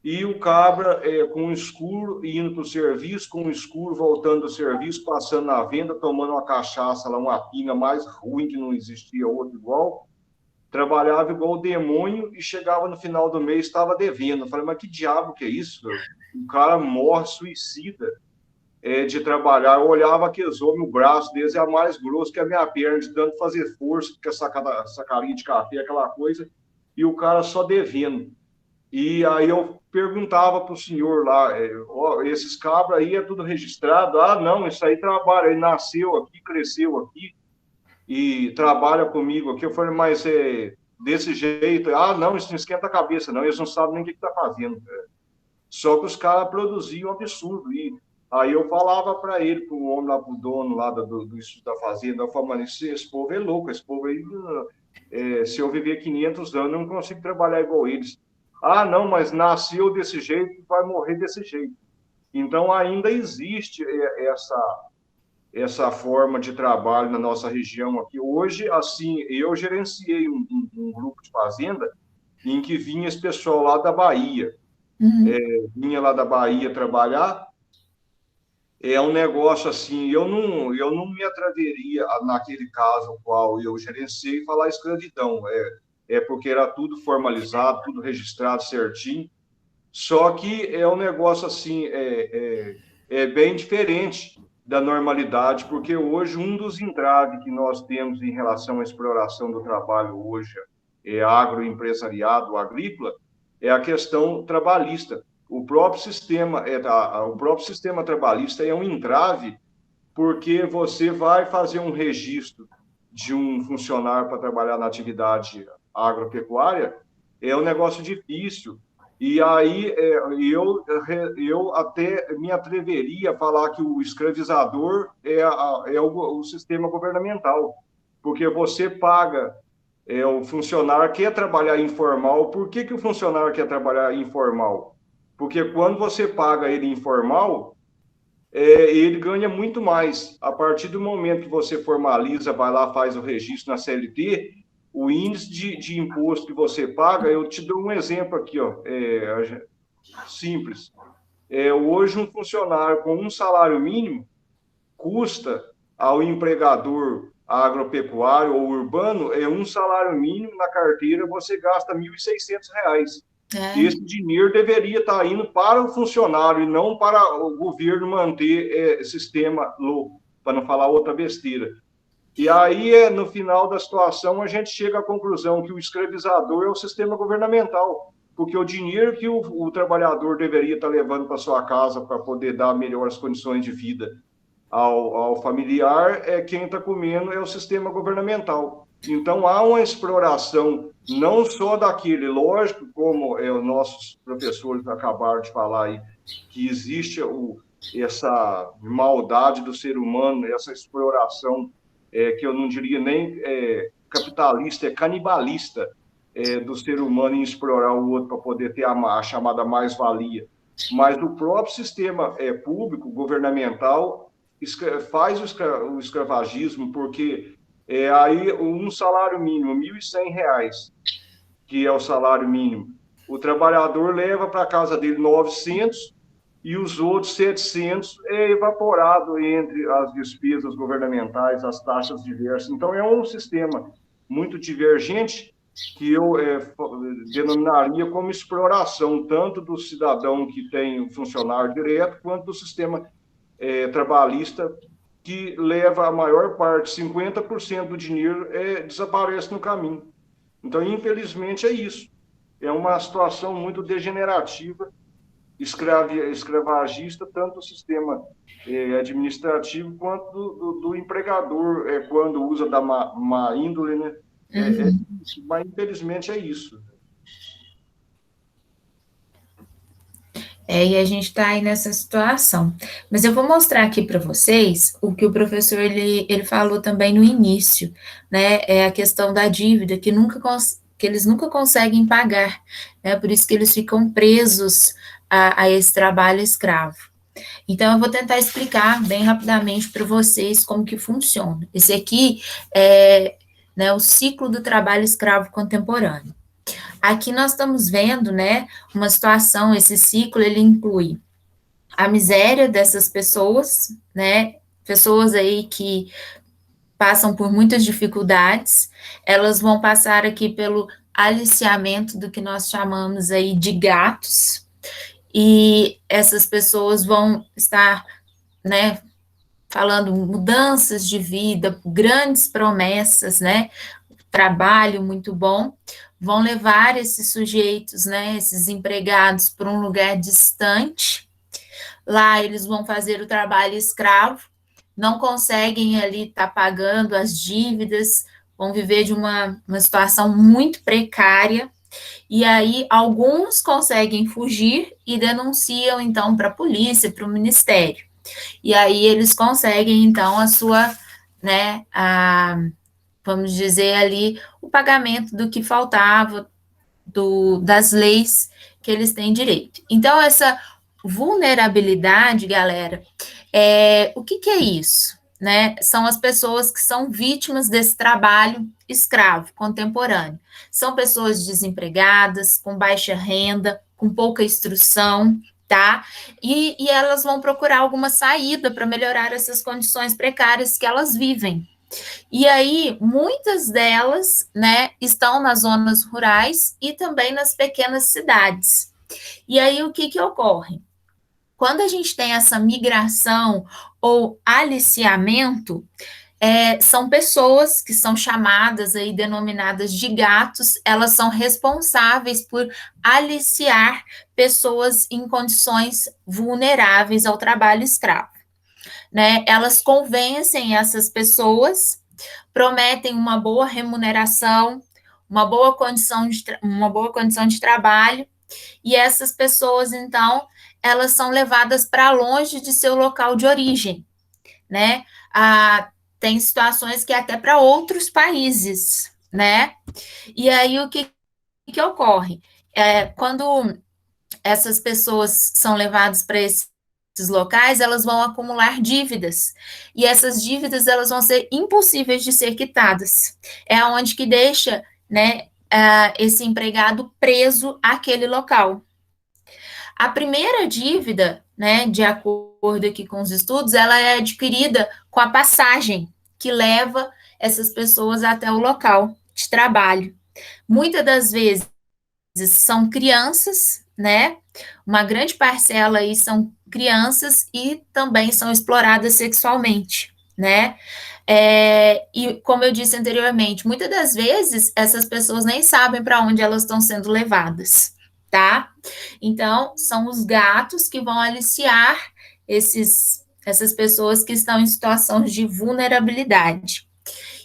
e o cabra com o escuro indo para o serviço, com o escuro voltando do serviço, passando na venda, tomando uma cachaça lá, uma pinga mais ruim que não existia outro igual, trabalhava igual o demônio e chegava no final do mês, estava devendo. Eu falei, mas que diabo que é isso? O cara morre, suicida de trabalhar. Eu olhava aqueles homens, o braço deles é mais grosso que a minha perna, de tanto fazer força, com essa carinha de café, aquela coisa, e o cara só devendo. E aí eu perguntava para o senhor lá, esses cabras aí é tudo registrado? Não, isso aí trabalha, ele nasceu aqui, cresceu aqui e trabalha comigo aqui. Eu falei, mas desse jeito? Não, isso não esquenta a cabeça, não, eles não sabem nem o que está fazendo. Só que os caras produziam um absurdo. E aí eu falava para ele, para o homem lá, para o dono lá do Instituto da Fazenda, eu falava, mano, esse povo é louco, esse povo aí, se eu viver 500 anos, eu não consigo trabalhar igual eles. Ah, não, mas nasceu desse jeito e vai morrer desse jeito. Então, ainda existe essa forma de trabalho na nossa região aqui. Hoje, assim, eu gerenciei um grupo de fazenda em que vinha esse pessoal lá da Bahia. Vinha lá da Bahia trabalhar. É um negócio assim, eu não me atreveria, naquele caso o qual eu gerenciei, falar escravidão. É porque era tudo formalizado, tudo registrado certinho. Só que é um negócio assim, é bem diferente da normalidade, porque hoje um dos entraves que nós temos em relação à exploração do trabalho hoje, agroempresariado, agrícola, é a questão trabalhista. O próprio sistema trabalhista é um entrave, porque você vai fazer um registro de um funcionário para trabalhar na atividade agropecuária, é um negócio difícil. E aí eu até me atreveria a falar que o escravizador é o sistema governamental, porque você paga, o funcionário quer trabalhar informal. Por que o funcionário quer trabalhar informal? Porque quando você paga ele informal, ele ganha muito mais. A partir do momento que você formaliza, vai lá, faz o registro na CLT, o índice de imposto que você paga, eu te dou um exemplo aqui, ó, simples. Hoje, um funcionário com um salário mínimo custa ao empregador agropecuário ou urbano, um salário mínimo na carteira, você gasta R$ 1.600. Esse dinheiro deveria estar indo para o funcionário e não para o governo manter sistema louco, para não falar outra besteira. E aí, no final da situação, a gente chega à conclusão que o escravizador é o sistema governamental, porque o dinheiro que o trabalhador deveria estar levando para sua casa para poder dar melhores condições de vida ao familiar, quem está comendo é o sistema governamental. Então, há uma exploração não só daquele, lógico, como os nossos professores acabaram de falar aí, que existe essa maldade do ser humano, essa exploração, que eu não diria nem capitalista, é canibalista, do ser humano em explorar o outro para poder ter a chamada mais-valia. Mas o próprio sistema público, governamental, faz o escravagismo, porque aí um salário mínimo, R$ 1.100, que é o salário mínimo, o trabalhador leva para a casa dele 900 e os outros 700 é evaporado entre as despesas governamentais, as taxas diversas. Então, é um sistema muito divergente que eu denominaria como exploração, tanto do cidadão que tem um funcionário direto, quanto do sistema trabalhista, que leva a maior parte, 50% do dinheiro, desaparece no caminho. Então, infelizmente, é isso. É uma situação muito degenerativa, escravagista, tanto do sistema administrativo quanto do empregador, quando usa da má índole, né? Mas, infelizmente, é isso. E a gente está aí nessa situação. Mas eu vou mostrar aqui para vocês o que o professor ele falou também no início, né? É a questão da dívida, que eles nunca conseguem pagar, né? Por isso que eles ficam presos a esse trabalho escravo. Então, eu vou tentar explicar bem rapidamente para vocês como que funciona. Esse aqui é, né, o ciclo do trabalho escravo contemporâneo. Aqui nós estamos vendo, né, uma situação, esse ciclo, ele inclui a miséria dessas pessoas, né, pessoas aí que passam por muitas dificuldades, elas vão passar aqui pelo aliciamento do que nós chamamos aí de gatos, e essas pessoas vão estar, né, falando mudanças de vida, grandes promessas, né, trabalho muito bom, vão levar esses sujeitos, né, esses empregados para um lugar distante. Lá eles vão fazer o trabalho escravo, não conseguem ali estar pagando as dívidas, vão viver de uma situação muito precária, E aí, alguns conseguem fugir e denunciam, então, para a polícia, para o ministério. E aí, eles conseguem, então, a sua, né, vamos dizer ali, o pagamento do que faltava, das leis que eles têm direito. Então, essa vulnerabilidade, galera, o que é isso? Né? São as pessoas que são vítimas desse trabalho escravo contemporâneo. São pessoas desempregadas, com baixa renda, com pouca instrução, tá? E elas vão procurar alguma saída para melhorar essas condições precárias que elas vivem. E aí, muitas delas, né, estão nas zonas rurais e também nas pequenas cidades. E aí, o que ocorre? Quando a gente tem essa migração ou aliciamento, são pessoas que são chamadas aí, denominadas de gatos, elas são responsáveis por aliciar pessoas em condições vulneráveis ao trabalho escravo, né? Elas convencem essas pessoas, prometem uma boa remuneração, uma boa condição de trabalho, e essas pessoas, então, elas são levadas para longe de seu local de origem, né? Tem situações que até para outros países, né? E aí, o que ocorre? Quando essas pessoas são levadas para esses locais, elas vão acumular dívidas, e essas dívidas, elas vão ser impossíveis de ser quitadas. É onde que deixa, né, esse empregado preso àquele local. A primeira dívida, né, de acordo aqui com os estudos, ela é adquirida com a passagem que leva essas pessoas até o local de trabalho. Muitas das vezes são crianças, né? Uma grande parcela aí são crianças e também são exploradas sexualmente, né? E como eu disse anteriormente, muitas das vezes essas pessoas nem sabem para onde elas estão sendo levadas, tá? Então, são os gatos que vão aliciar essas pessoas que estão em situações de vulnerabilidade.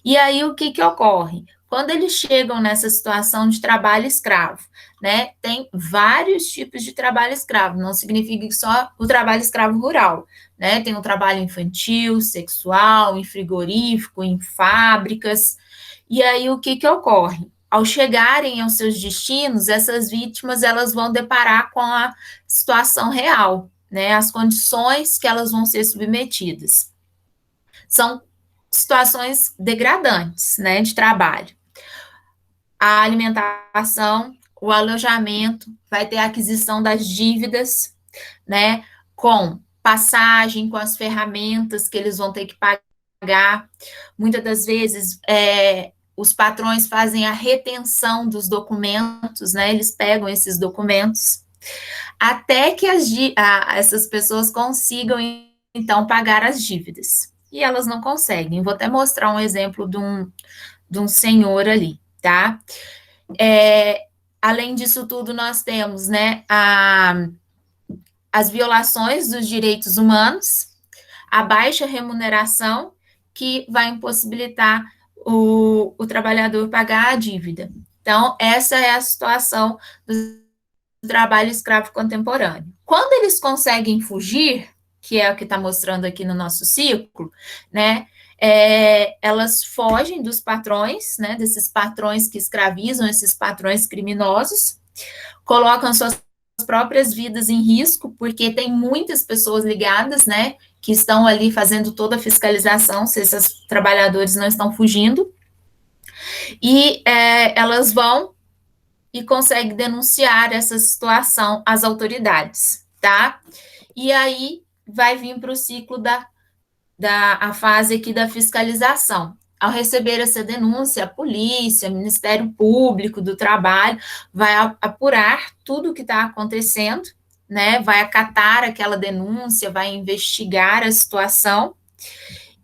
E aí, o que ocorre? Quando eles chegam nessa situação de trabalho escravo, né, tem vários tipos de trabalho escravo, não significa que só o trabalho escravo rural, né, tem o trabalho infantil, sexual, em frigorífico, em fábricas, e aí o que ocorre? Ao chegarem aos seus destinos, essas vítimas, elas vão deparar com a situação real, né, as condições que elas vão ser submetidas. São situações degradantes, né, de trabalho. A alimentação, o alojamento, vai ter a aquisição das dívidas, né, com passagem, com as ferramentas que eles vão ter que pagar. Muitas das vezes, os patrões fazem a retenção dos documentos, né, eles pegam esses documentos, até que essas pessoas consigam, então, pagar as dívidas. E elas não conseguem. Vou até mostrar um exemplo de um senhor ali, tá? Além disso tudo, nós temos, né, as violações dos direitos humanos, a baixa remuneração, que vai impossibilitar o trabalhador pagar a dívida. Então, essa é a situação do trabalho escravo contemporâneo. Quando eles conseguem fugir, que é o que está mostrando aqui no nosso ciclo, né, elas fogem dos patrões, né, desses patrões que escravizam, esses patrões criminosos, colocam suas próprias vidas em risco, porque tem muitas pessoas ligadas, né, que estão ali fazendo toda a fiscalização, se esses trabalhadores não estão fugindo, e elas vão e conseguem denunciar essa situação às autoridades, tá? E aí vai vir para o ciclo a fase aqui da fiscalização. Ao receber essa denúncia, a polícia, o Ministério Público do Trabalho vai apurar tudo o que está acontecendo, né? Vai acatar aquela denúncia, vai investigar a situação,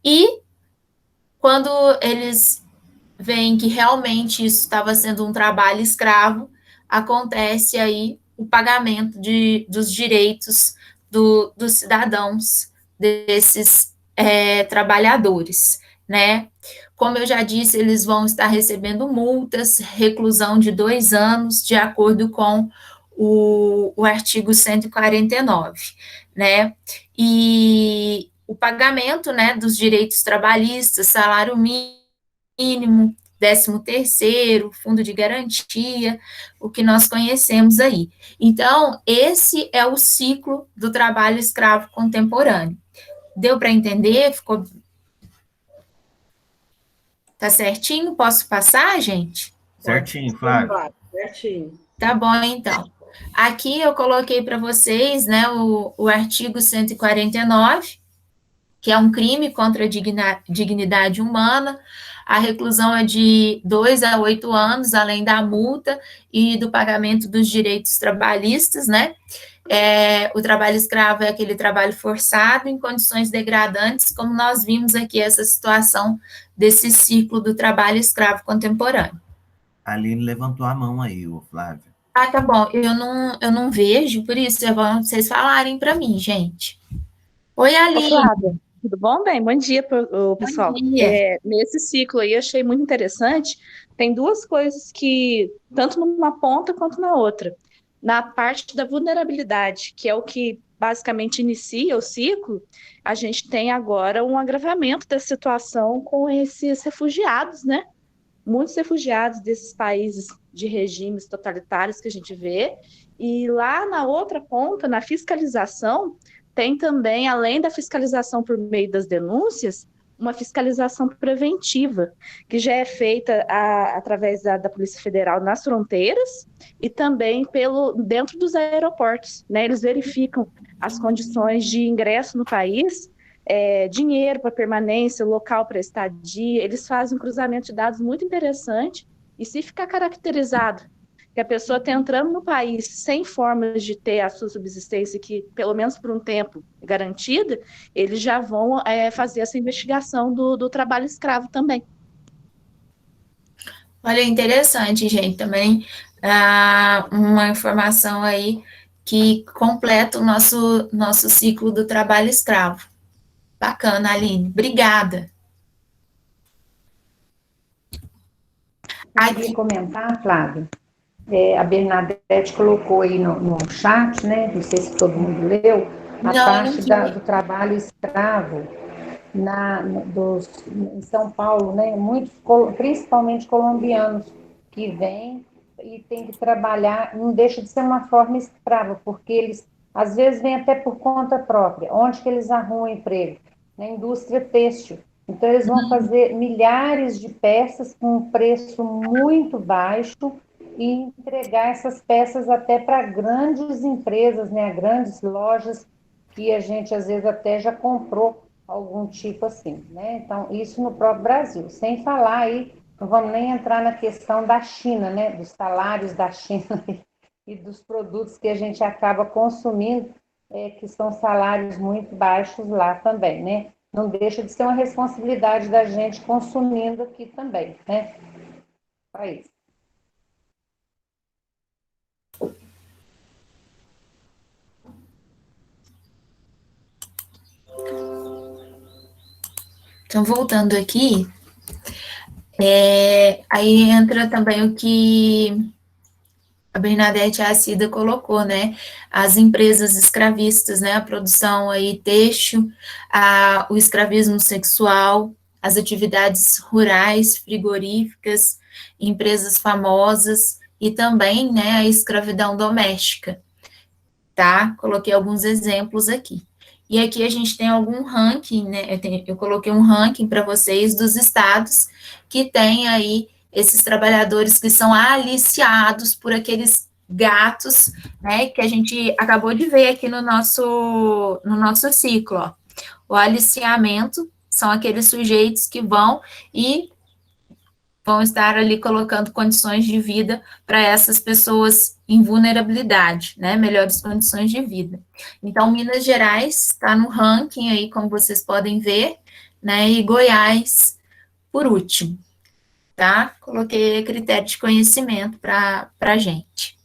e quando eles veem que realmente isso estava sendo um trabalho escravo, acontece aí o pagamento dos direitos dos cidadãos, desses trabalhadores, né? Como eu já disse, eles vão estar recebendo multas, reclusão de 2 anos, de acordo com o artigo 149, né? E o pagamento, né, dos direitos trabalhistas, salário mínimo, 13º, fundo de garantia, o que nós conhecemos aí. Então, esse é o ciclo do trabalho escravo contemporâneo. Deu para entender? Ficou... Tá certinho? Posso passar, gente? Certinho, Flávio. Certinho. Tá bom, então. Aqui eu coloquei para vocês, né, o artigo 149, que é um crime contra a dignidade humana. A reclusão é de 2 a 8 anos, além da multa e do pagamento dos direitos trabalhistas, né? O trabalho escravo é aquele trabalho forçado em condições degradantes, como nós vimos aqui essa situação desse ciclo do trabalho escravo contemporâneo. A Aline levantou a mão aí, o Flávio. Ah, tá bom. Eu não vejo, por isso é bom vocês falarem para mim, gente. Oi, Aline. Flávia, tudo bom? Bem, bom dia, pessoal. Bom dia. Nesse ciclo aí, eu achei muito interessante. Tem duas coisas que, tanto numa ponta quanto na outra. Na parte da vulnerabilidade, que é o que basicamente inicia o ciclo, a gente tem agora um agravamento da situação com esses refugiados, né? Muitos refugiados desses países de regimes totalitários que a gente vê. E lá na outra ponta, na fiscalização, tem também, além da fiscalização por meio das denúncias, uma fiscalização preventiva, que já é feita através da Polícia Federal nas fronteiras e também dentro dos aeroportos, né? Eles verificam as condições de ingresso no país, dinheiro para permanência, local para estadia. Eles fazem um cruzamento de dados muito interessante, e se ficar caracterizado que a pessoa está entrando no país sem formas de ter a sua subsistência, que pelo menos por um tempo é garantida, eles já vão fazer essa investigação do trabalho escravo também. Olha, interessante, gente, também uma informação aí que completa o nosso ciclo do trabalho escravo. Bacana, Aline. Obrigada. Eu queria comentar, Flávia. A Bernadette colocou aí no chat, né? Não sei se todo mundo leu, a parte do trabalho escravo em São Paulo, né? Muitos, principalmente colombianos, que vêm e tem que trabalhar, não deixa de ser uma forma escrava, porque eles, às vezes, vêm até por conta própria. Onde que eles arrumam emprego? Na indústria têxtil. Então, eles vão fazer milhares de peças com um preço muito baixo e entregar essas peças até para grandes empresas, né, grandes lojas, que a gente, às vezes, até já comprou algum tipo assim, né? Então, isso no próprio Brasil. Sem falar aí, não vamos nem entrar na questão da China, né, dos salários da China e dos produtos que a gente acaba consumindo, que são salários muito baixos lá também, né? Não deixa de ser uma responsabilidade da gente consumindo aqui também, né? Só isso. Então, voltando aqui, aí entra também o que a Bernadette e a Cida colocou, né? As empresas escravistas, né? A produção aí têxtil, o escravismo sexual, as atividades rurais, frigoríficas, empresas famosas e também, né, a escravidão doméstica, tá? Coloquei alguns exemplos aqui. E aqui a gente tem algum ranking, né? Eu coloquei um ranking para vocês dos estados que tem aí esses trabalhadores que são aliciados por aqueles gatos, né, que a gente acabou de ver aqui no nosso ciclo, ó. O aliciamento são aqueles sujeitos que vão estar ali colocando condições de vida para essas pessoas em vulnerabilidade, né, melhores condições de vida. Então, Minas Gerais está no ranking aí, como vocês podem ver, né, e Goiás por último. Tá? Coloquei critério de conhecimento para a gente.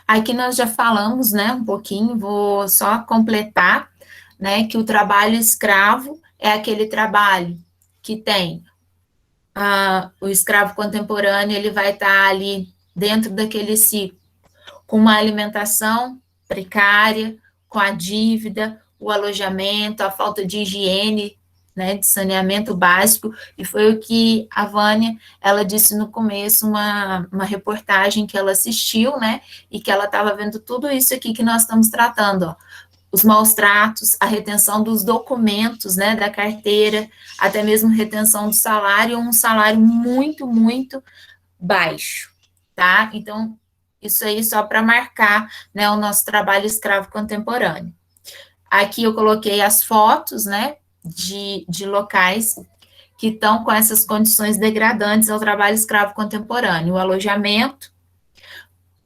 Aqui nós já falamos, né, um pouquinho, vou só completar, né, que o trabalho escravo é aquele trabalho que tem o escravo contemporâneo, ele vai estar ali dentro daquele ciclo, com uma alimentação precária, com a dívida, o alojamento, a falta de higiene, né, de saneamento básico, e foi o que a Vânia, ela disse no começo, uma reportagem que ela assistiu, né, e que ela estava vendo tudo isso aqui que nós estamos tratando, ó, os maus tratos, a retenção dos documentos, né, da carteira, até mesmo retenção do salário, um salário muito, muito baixo, tá? Então, isso aí só para marcar, né, o nosso trabalho escravo contemporâneo. Aqui eu coloquei as fotos, né, de locais que estão com essas condições degradantes ao trabalho escravo contemporâneo, o alojamento,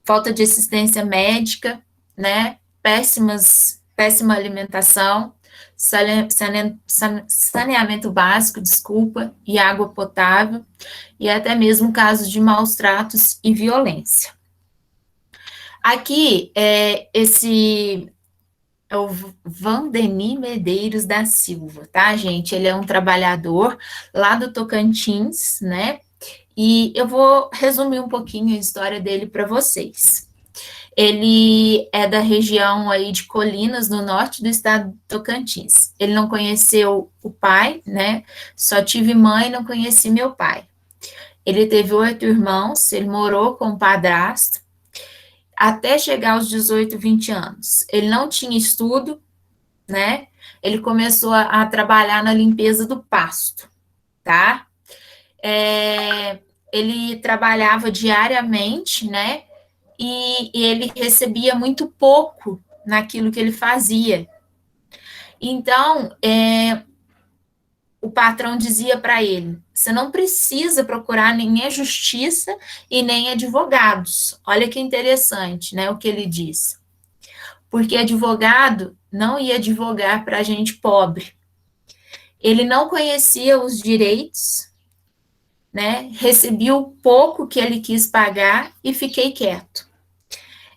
falta de assistência médica, né, péssima alimentação, saneamento básico, desculpa, e água potável, e até mesmo casos de maus tratos e violência. Aqui, esse é o Valdeni Medeiros da Silva, tá, gente? Ele é um trabalhador lá do Tocantins, né? E eu vou resumir um pouquinho a história dele para vocês. Ele é da região aí de Colinas, no norte do estado do Tocantins. Ele não conheceu o pai, né? Só tive mãe, não conheci meu pai. Ele teve 8 irmãos, ele morou com o padrasto, até chegar aos 18, 20 anos. Ele não tinha estudo, né? Ele começou a trabalhar na limpeza do pasto, tá? Ele trabalhava diariamente, né? E ele recebia muito pouco naquilo que ele fazia. Então, o patrão dizia para ele, você não precisa procurar nem a justiça e nem advogados. Olha que interessante, né, o que ele diz. Porque advogado não ia advogar para gente pobre. Ele não conhecia os direitos, né, recebia o pouco que ele quis pagar e fiquei quieto.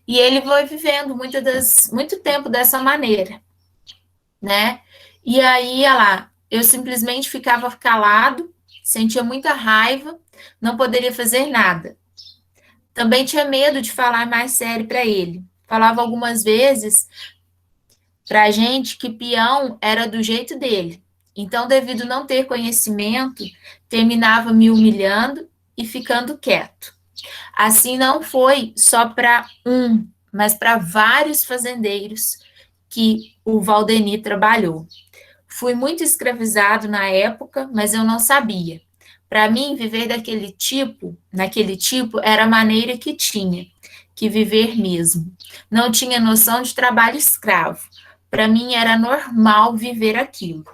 E ele foi vivendo muito tempo dessa maneira, né, e aí, olha lá, eu simplesmente ficava calado, sentia muita raiva, não poderia fazer nada. Também tinha medo de falar mais sério para ele. Falava algumas vezes para a gente que peão era do jeito dele. Então, devido não ter conhecimento, terminava me humilhando e ficando quieto. Assim, não foi só para mas para vários fazendeiros que o Valdeni trabalhou. Fui muito escravizado na época, mas eu não sabia. Para mim, viver naquele tipo, era a maneira que tinha que viver mesmo. Não tinha noção de trabalho escravo. Para mim, era normal viver aquilo.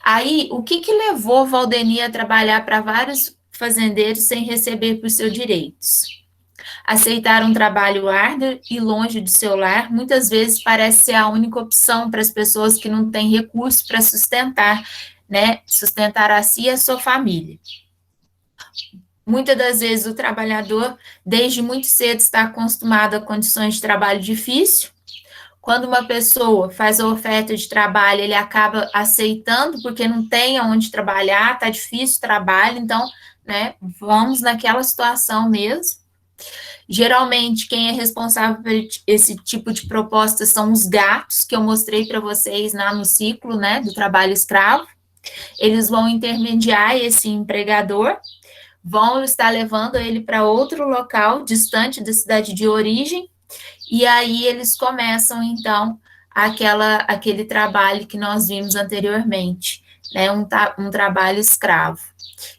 Aí, o que levou Valdeni a trabalhar para vários fazendeiros sem receber por seus direitos? Aceitar um trabalho árduo e longe do seu lar, muitas vezes parece ser a única opção para as pessoas que não têm recursos para sustentar, né, sustentar a si e a sua família. Muitas das vezes o trabalhador, desde muito cedo, está acostumado a condições de trabalho difíceis. Quando uma pessoa faz a oferta de trabalho, ele acaba aceitando, porque não tem aonde trabalhar, está difícil o trabalho, então, né, vamos naquela situação mesmo. Geralmente, quem é responsável por esse tipo de proposta são os gatos, que eu mostrei para vocês lá no ciclo, né, do trabalho escravo. Eles vão intermediar esse empregador, vão estar levando ele para outro local, distante da cidade de origem, e aí eles começam, então, aquele trabalho que nós vimos anteriormente, né, um trabalho escravo.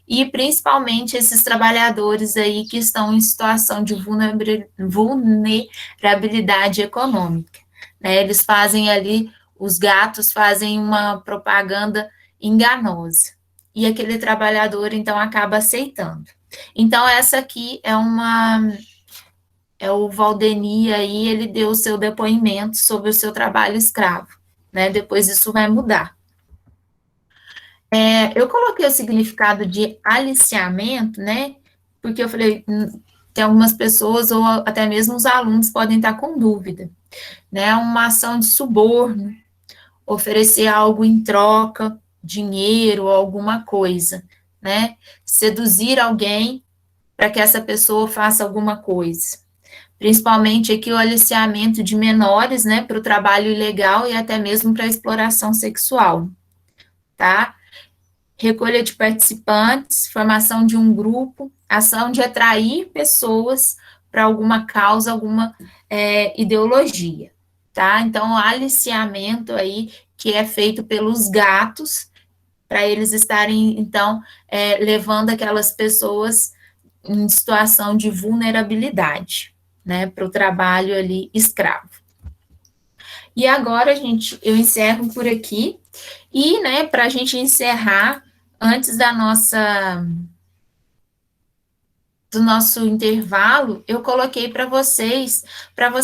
E, principalmente, esses trabalhadores aí que estão em situação de vulnerabilidade econômica, né, eles fazem ali, os gatos fazem uma propaganda enganosa, e aquele trabalhador, então, acaba aceitando. Então, essa aqui é o Valdeni aí, ele deu o seu depoimento sobre o seu trabalho escravo, né, depois isso vai mudar. Eu coloquei o significado de aliciamento, né, porque eu falei, tem algumas pessoas, ou até mesmo os alunos, podem estar com dúvida, né, uma ação de suborno, oferecer algo em troca, dinheiro ou alguma coisa, né? Seduzir alguém para que essa pessoa faça alguma coisa. Principalmente aqui o aliciamento de menores, né, para o trabalho ilegal e até mesmo para a exploração sexual, tá? Recolha de participantes, formação de um grupo, ação de atrair pessoas para alguma causa, alguma ideologia, tá? Então, o aliciamento aí que é feito pelos gatos, para eles estarem, então, levando aquelas pessoas em situação de vulnerabilidade, né, para o trabalho ali escravo. E agora, gente, eu encerro por aqui, e, né, para a gente encerrar, antes do nosso intervalo, eu coloquei para vocês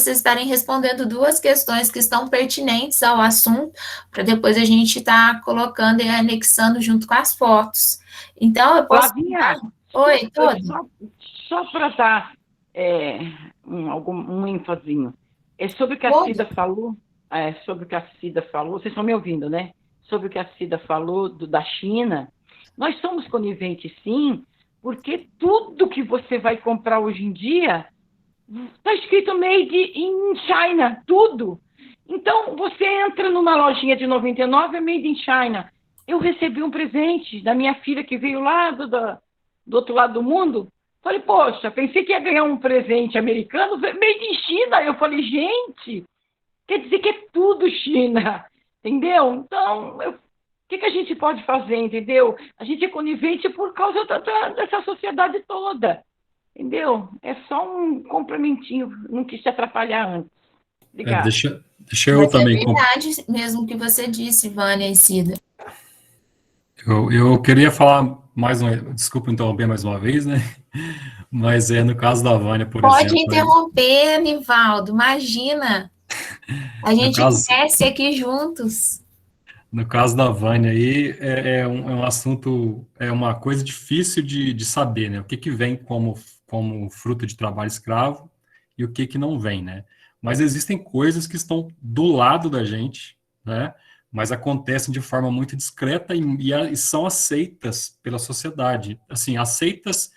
estarem respondendo duas questões que estão pertinentes ao assunto, para depois a gente estar colocando e anexando junto com as fotos. Então, eu posso... Flavinha, Oi, todo. Só para dar um ênfasinho. É sobre o que a Cida falou, vocês estão me ouvindo, né? Sobre o que a Cida falou da China. Nós somos coniventes, sim, porque tudo que você vai comprar hoje em dia está escrito Made in China, tudo. Então, você entra numa lojinha de 99, é Made in China. Eu recebi um presente da minha filha que veio lá do outro lado do mundo. Falei, poxa, pensei que ia ganhar um presente americano, Made in China. Eu falei, gente, quer dizer que é tudo China, entendeu? Então, o que a gente pode fazer, entendeu? A gente é conivente por causa dessa sociedade toda, entendeu? É só um complementinho, não quis te atrapalhar antes. Obrigada. Deixa eu também... É verdade mesmo que você disse, Vânia e Cida. Eu queria falar desculpa interromper mais uma vez, né? Mas no caso da Vânia, por exemplo... Pode interromper, Anivaldo, imagina. A gente cresce aqui juntos. No caso da Vânia aí, é um assunto, é uma coisa difícil de saber, né? O que vem como fruto de trabalho escravo e o que não vem, né? Mas existem coisas que estão do lado da gente, né? Mas acontecem de forma muito discreta e são aceitas pela sociedade. Assim, aceitas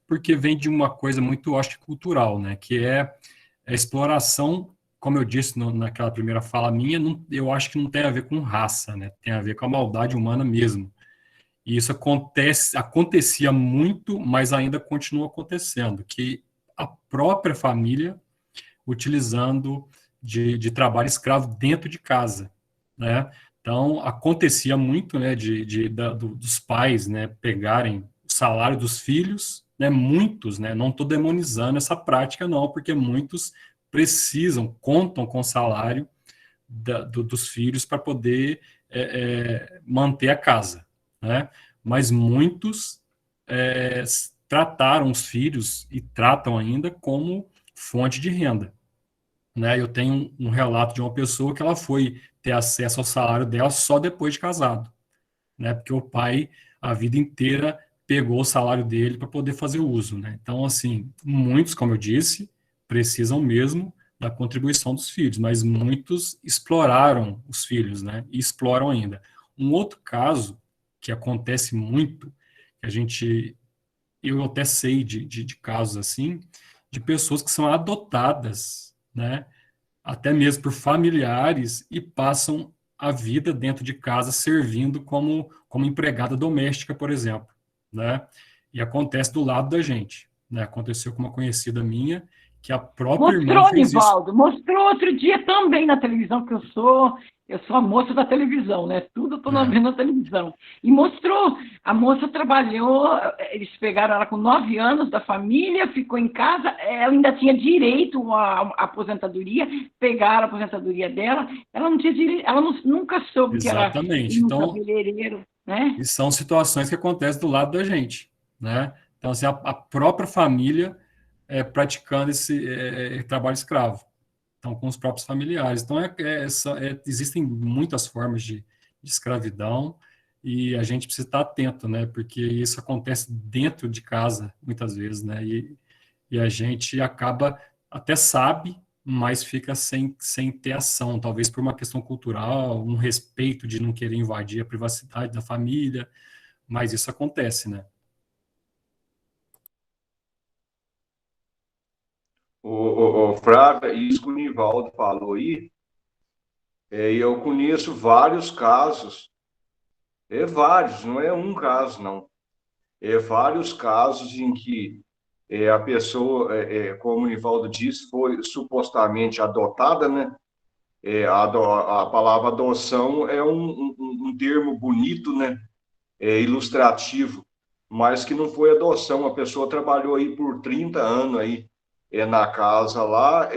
porque vem de uma coisa muito, acho que, cultural, né? Que é a exploração, como eu disse naquela primeira fala minha, eu acho que não tem a ver com raça, né? Tem a ver com a maldade humana mesmo. E isso acontecia muito, mas ainda continua acontecendo, que a própria família utilizando de trabalho escravo dentro de casa, né? Então, acontecia muito, né, dos pais, né, pegarem o salário dos filhos, né, muitos, né, não estou demonizando essa prática, não, porque muitos contam com o salário dos filhos para poder manter a casa, né? Mas muitos trataram os filhos e tratam ainda como fonte de renda, né? Eu tenho um relato de uma pessoa que ela foi ter acesso ao salário dela só depois de casado, né? Porque o pai, a vida inteira, pegou o salário dele para poder fazer uso, né? Então, assim, muitos, como eu disse, precisam mesmo da contribuição dos filhos, mas muitos exploraram os filhos, né? E exploram ainda. Um outro caso que acontece muito, que eu até sei de casos assim, de pessoas que são adotadas, né? Até mesmo por familiares e passam a vida dentro de casa servindo como empregada doméstica, por exemplo, né? E acontece do lado da gente, né? Aconteceu com uma conhecida minha que a própria irmã fez isso. Mostrou, mostrou outro dia também na televisão, que eu sou a moça da televisão, né? Tudo eu estou vendo na televisão. E mostrou, a moça trabalhou, eles pegaram ela com 9 anos da família, ficou em casa, ela ainda tinha direito à aposentadoria, pegaram a aposentadoria dela, ela não tinha direito, ela nunca soube. Exatamente. Que era então, cabeleireiro, né? E são situações que acontecem do lado da gente, né? Então, assim, a própria família praticando esse trabalho escravo, então, com os próprios familiares. Então, existem muitas formas de escravidão e a gente precisa estar atento, né? Porque isso acontece dentro de casa, muitas vezes, né? E a gente até sabe, mas fica sem ter ação, talvez por uma questão cultural, um respeito de não querer invadir a privacidade da família, mas isso acontece, né? O Flávia, isso que o Nivaldo falou aí, eu conheço vários casos, vários, não é um caso, não. Vários casos em que a pessoa, como o Nivaldo disse, foi supostamente adotada, né? A palavra adoção é um termo bonito, né? Ilustrativo, mas que não foi adoção. A pessoa trabalhou aí por 30 anos aí, na casa lá,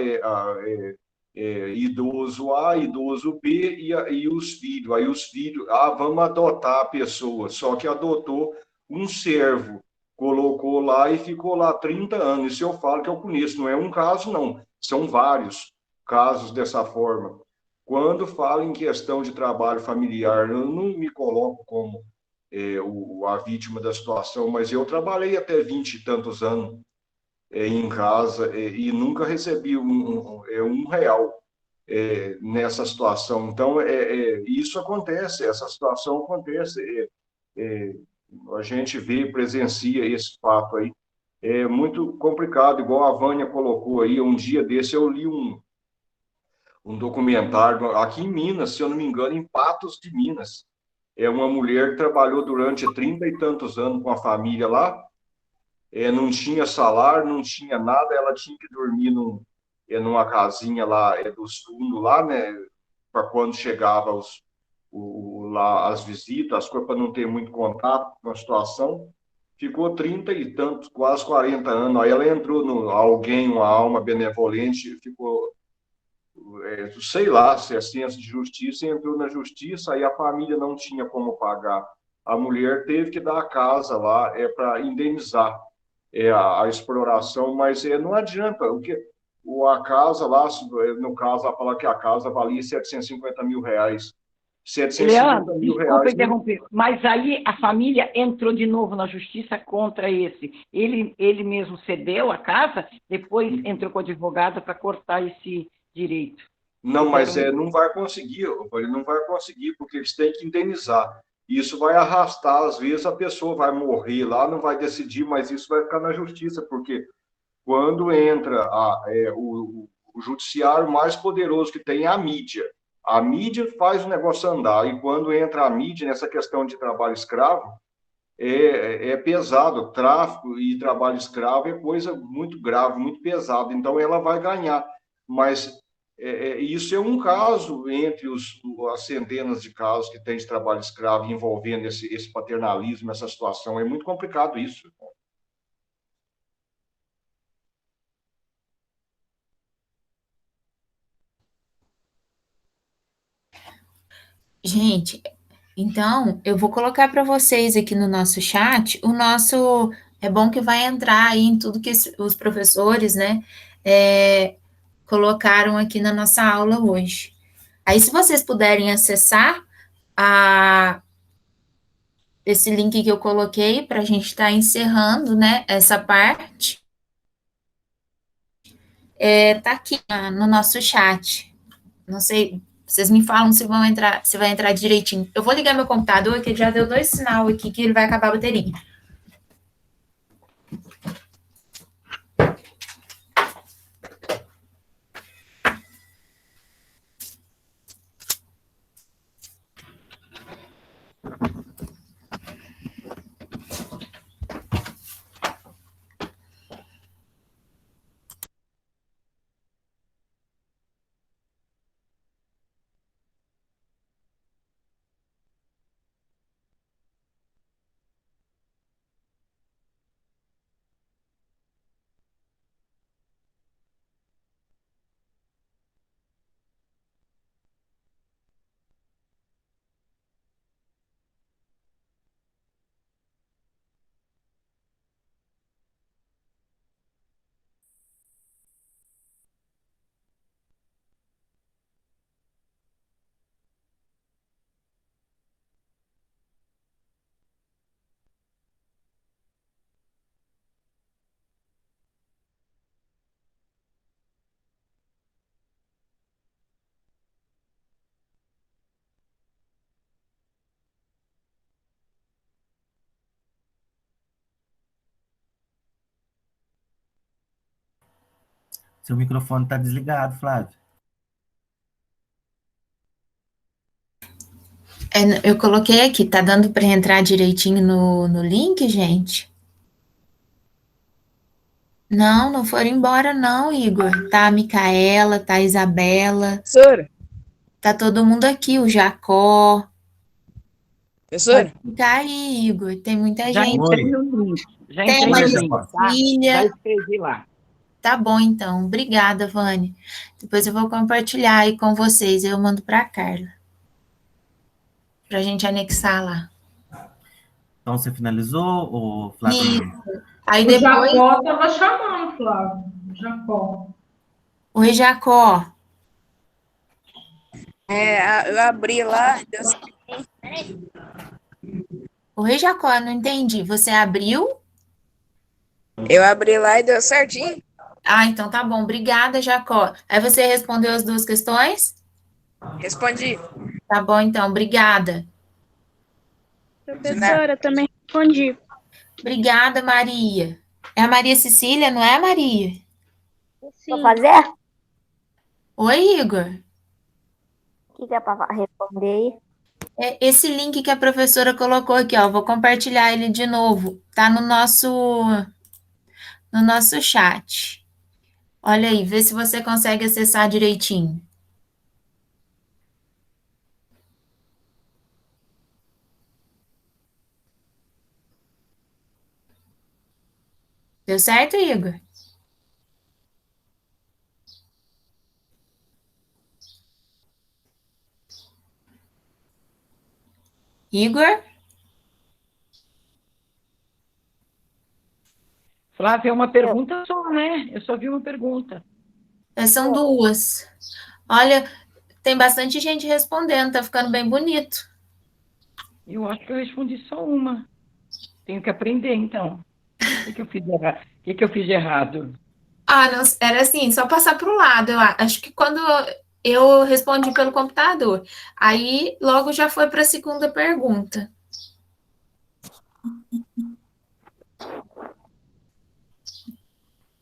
idoso A, idoso B e os filhos. Aí os filhos, vamos adotar a pessoa, só que adotou um servo, colocou lá e ficou lá 30 anos. Isso eu falo que eu conheço, não é um caso, não, são vários casos dessa forma. Quando falo em questão de trabalho familiar, eu não me coloco como a vítima da situação, mas eu trabalhei até 20 e tantos anos em casa e nunca recebi um real nessa situação. Então, isso acontece, essa situação acontece. É, a gente vê, presencia esse fato aí. É muito complicado, igual a Vânia colocou aí. Um dia desse eu li um documentário aqui em Minas, se eu não me engano, em Patos de Minas. É uma mulher que trabalhou durante 30 e tantos anos com a família lá, não tinha salário, não tinha nada, ela tinha que dormir numa casinha lá dos fundos lá, né, para quando chegava lá as visitas, as coisas para não ter muito contato com a situação. Ficou 30 e tantos, quase 40 anos. Aí ela entrou alguém, uma alma benevolente, ficou, sei lá, se é senso de justiça, entrou na justiça, aí a família não tinha como pagar. A mulher teve que dar a casa lá para indenizar a exploração, mas não adianta. A casa lá, no caso, ela fala que a casa valia 750 mil reais. 750 Leandro, mil desculpa reais. interromper, mas aí a família entrou de novo na justiça contra esse. Ele mesmo cedeu a casa, depois entrou com o advogado para cortar esse direito. Não, mas não vai conseguir, ele não vai conseguir, porque eles têm que indenizar. Isso vai arrastar, às vezes a pessoa vai morrer lá, não vai decidir, mas isso vai ficar na justiça, porque quando entra o judiciário mais poderoso que tem é a mídia. A mídia faz o negócio andar, e quando entra a mídia nessa questão de trabalho escravo, é pesado. Tráfico e trabalho escravo é coisa muito grave, muito pesada. Então, ela vai ganhar. Mas isso é um caso entre as centenas de casos que tem de trabalho escravo envolvendo esse paternalismo, essa situação. É muito complicado isso. Gente, então eu vou colocar para vocês aqui no nosso chat. O nosso é bom que vai entrar aí em tudo que os professores, né, é, colocaram aqui na nossa aula hoje. Aí, se vocês puderem acessar esse link que eu coloquei para a gente estar encerrando, né, essa parte, tá aqui no nosso chat. Não sei, vocês me falam se vão entrar, se vai entrar direitinho. Eu vou ligar meu computador, que ele já deu 2 sinal aqui que ele vai acabar a bateria. Seu microfone está desligado, Flávio. Eu coloquei aqui, tá dando para entrar direitinho no link, gente? Não, não foram embora, não, Igor. Tá a Micaela, tá a Isabela, Professora, tá todo mundo aqui, o Jacó. professora, Pode ficar aí, Igor. Tem muita Já gente. entrei Oi. no link. Já Tem a entrei no Oi, Maria link, Jacó. tá? Já Cecília. escrevi lá. Tá bom, então. Obrigada, Vânia. Depois eu vou compartilhar aí com vocês. Eu mando para a Carla, para a gente anexar lá. Então, você finalizou, ô, Flávio? Isso. Aí O depois. Jacó estava chamando, Flávio. O Jacó. Oi, Jacó. eu abri lá, Oi, Jacó, eu não entendi. Você abriu? eu abri lá e deu certinho. Ah, então tá bom. Obrigada, Jacó. Aí você respondeu as duas questões? Respondi. Tá bom, então. Obrigada. Professora, também respondi. Obrigada, Maria. É a Maria Cecília, não é, Maria? Vou fazer? Oi, Igor. O que é para responder aí? É esse link que a professora colocou aqui, ó. Vou compartilhar ele de novo. Tá no nosso chat. Olha aí, vê se você consegue acessar direitinho. Deu certo, Igor? Igor? Flávia, é uma pergunta só, né? Eu só vi uma pergunta. São duas. Olha, tem bastante gente respondendo, tá ficando bem bonito. Eu acho que eu respondi só uma. Tenho que aprender, então. O que eu fiz errado? O que eu fiz de errado? Ah, não, era assim, só passar para o lado. Eu acho que quando eu respondi pelo computador, aí logo já foi para a segunda pergunta.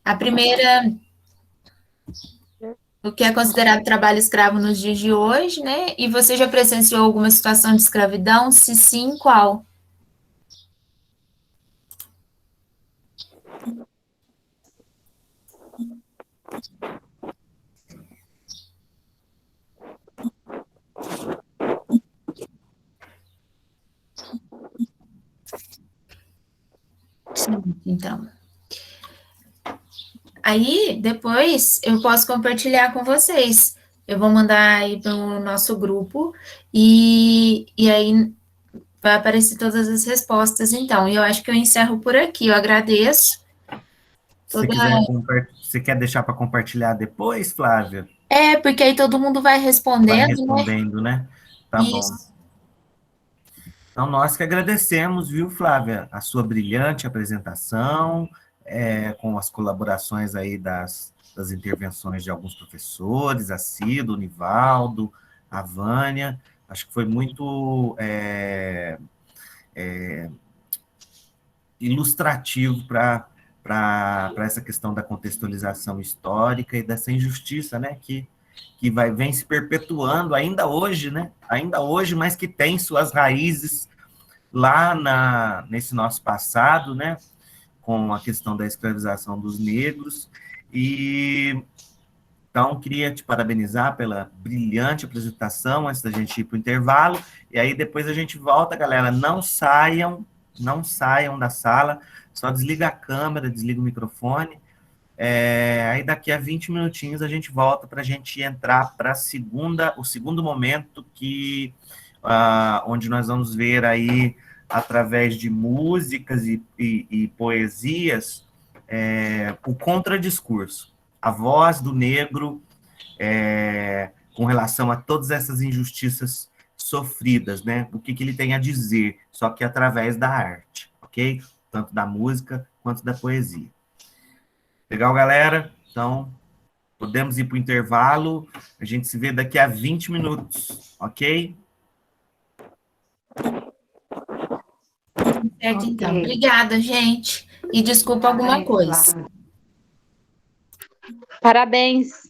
A primeira, o que é considerado trabalho escravo nos dias de hoje, né? E você já presenciou alguma situação de escravidão? Se sim, qual? Sim, então. Aí, depois, eu posso compartilhar com vocês. Eu vou mandar aí para o nosso grupo e aí vai aparecer todas as respostas, então. E eu acho que eu encerro por aqui. Eu agradeço. Se quiser, você quer deixar para compartilhar depois, Flávia? Porque aí todo mundo vai respondendo, né? Tá Isso. bom. Então, nós que agradecemos, viu, Flávia, a sua brilhante apresentação, com as colaborações aí das intervenções de alguns professores, a Cida, o Nivaldo, a Vânia. Acho que foi muito ilustrativo para essa questão da contextualização histórica e dessa injustiça, né, que vem se perpetuando ainda hoje, né, mas que tem suas raízes lá nesse nosso passado, né, com a questão da escravização dos negros. E então queria te parabenizar pela brilhante apresentação antes da gente ir para o intervalo, e aí depois a gente volta, galera. Não saiam da sala, só desliga a câmera, desliga o microfone. Aí daqui a 20 minutinhos a gente volta para a gente entrar para o segundo momento, onde nós vamos ver aí, através de músicas e poesias, o contradiscurso, a voz do negro com relação a todas essas injustiças sofridas, né? O que ele tem a dizer, só que através da arte, ok? Tanto da música quanto da poesia. Legal, galera? Então, podemos ir para o intervalo. A gente se vê daqui a 20 minutos, ok? Certo, então. Obrigada, gente. E desculpa alguma coisa. Parabéns.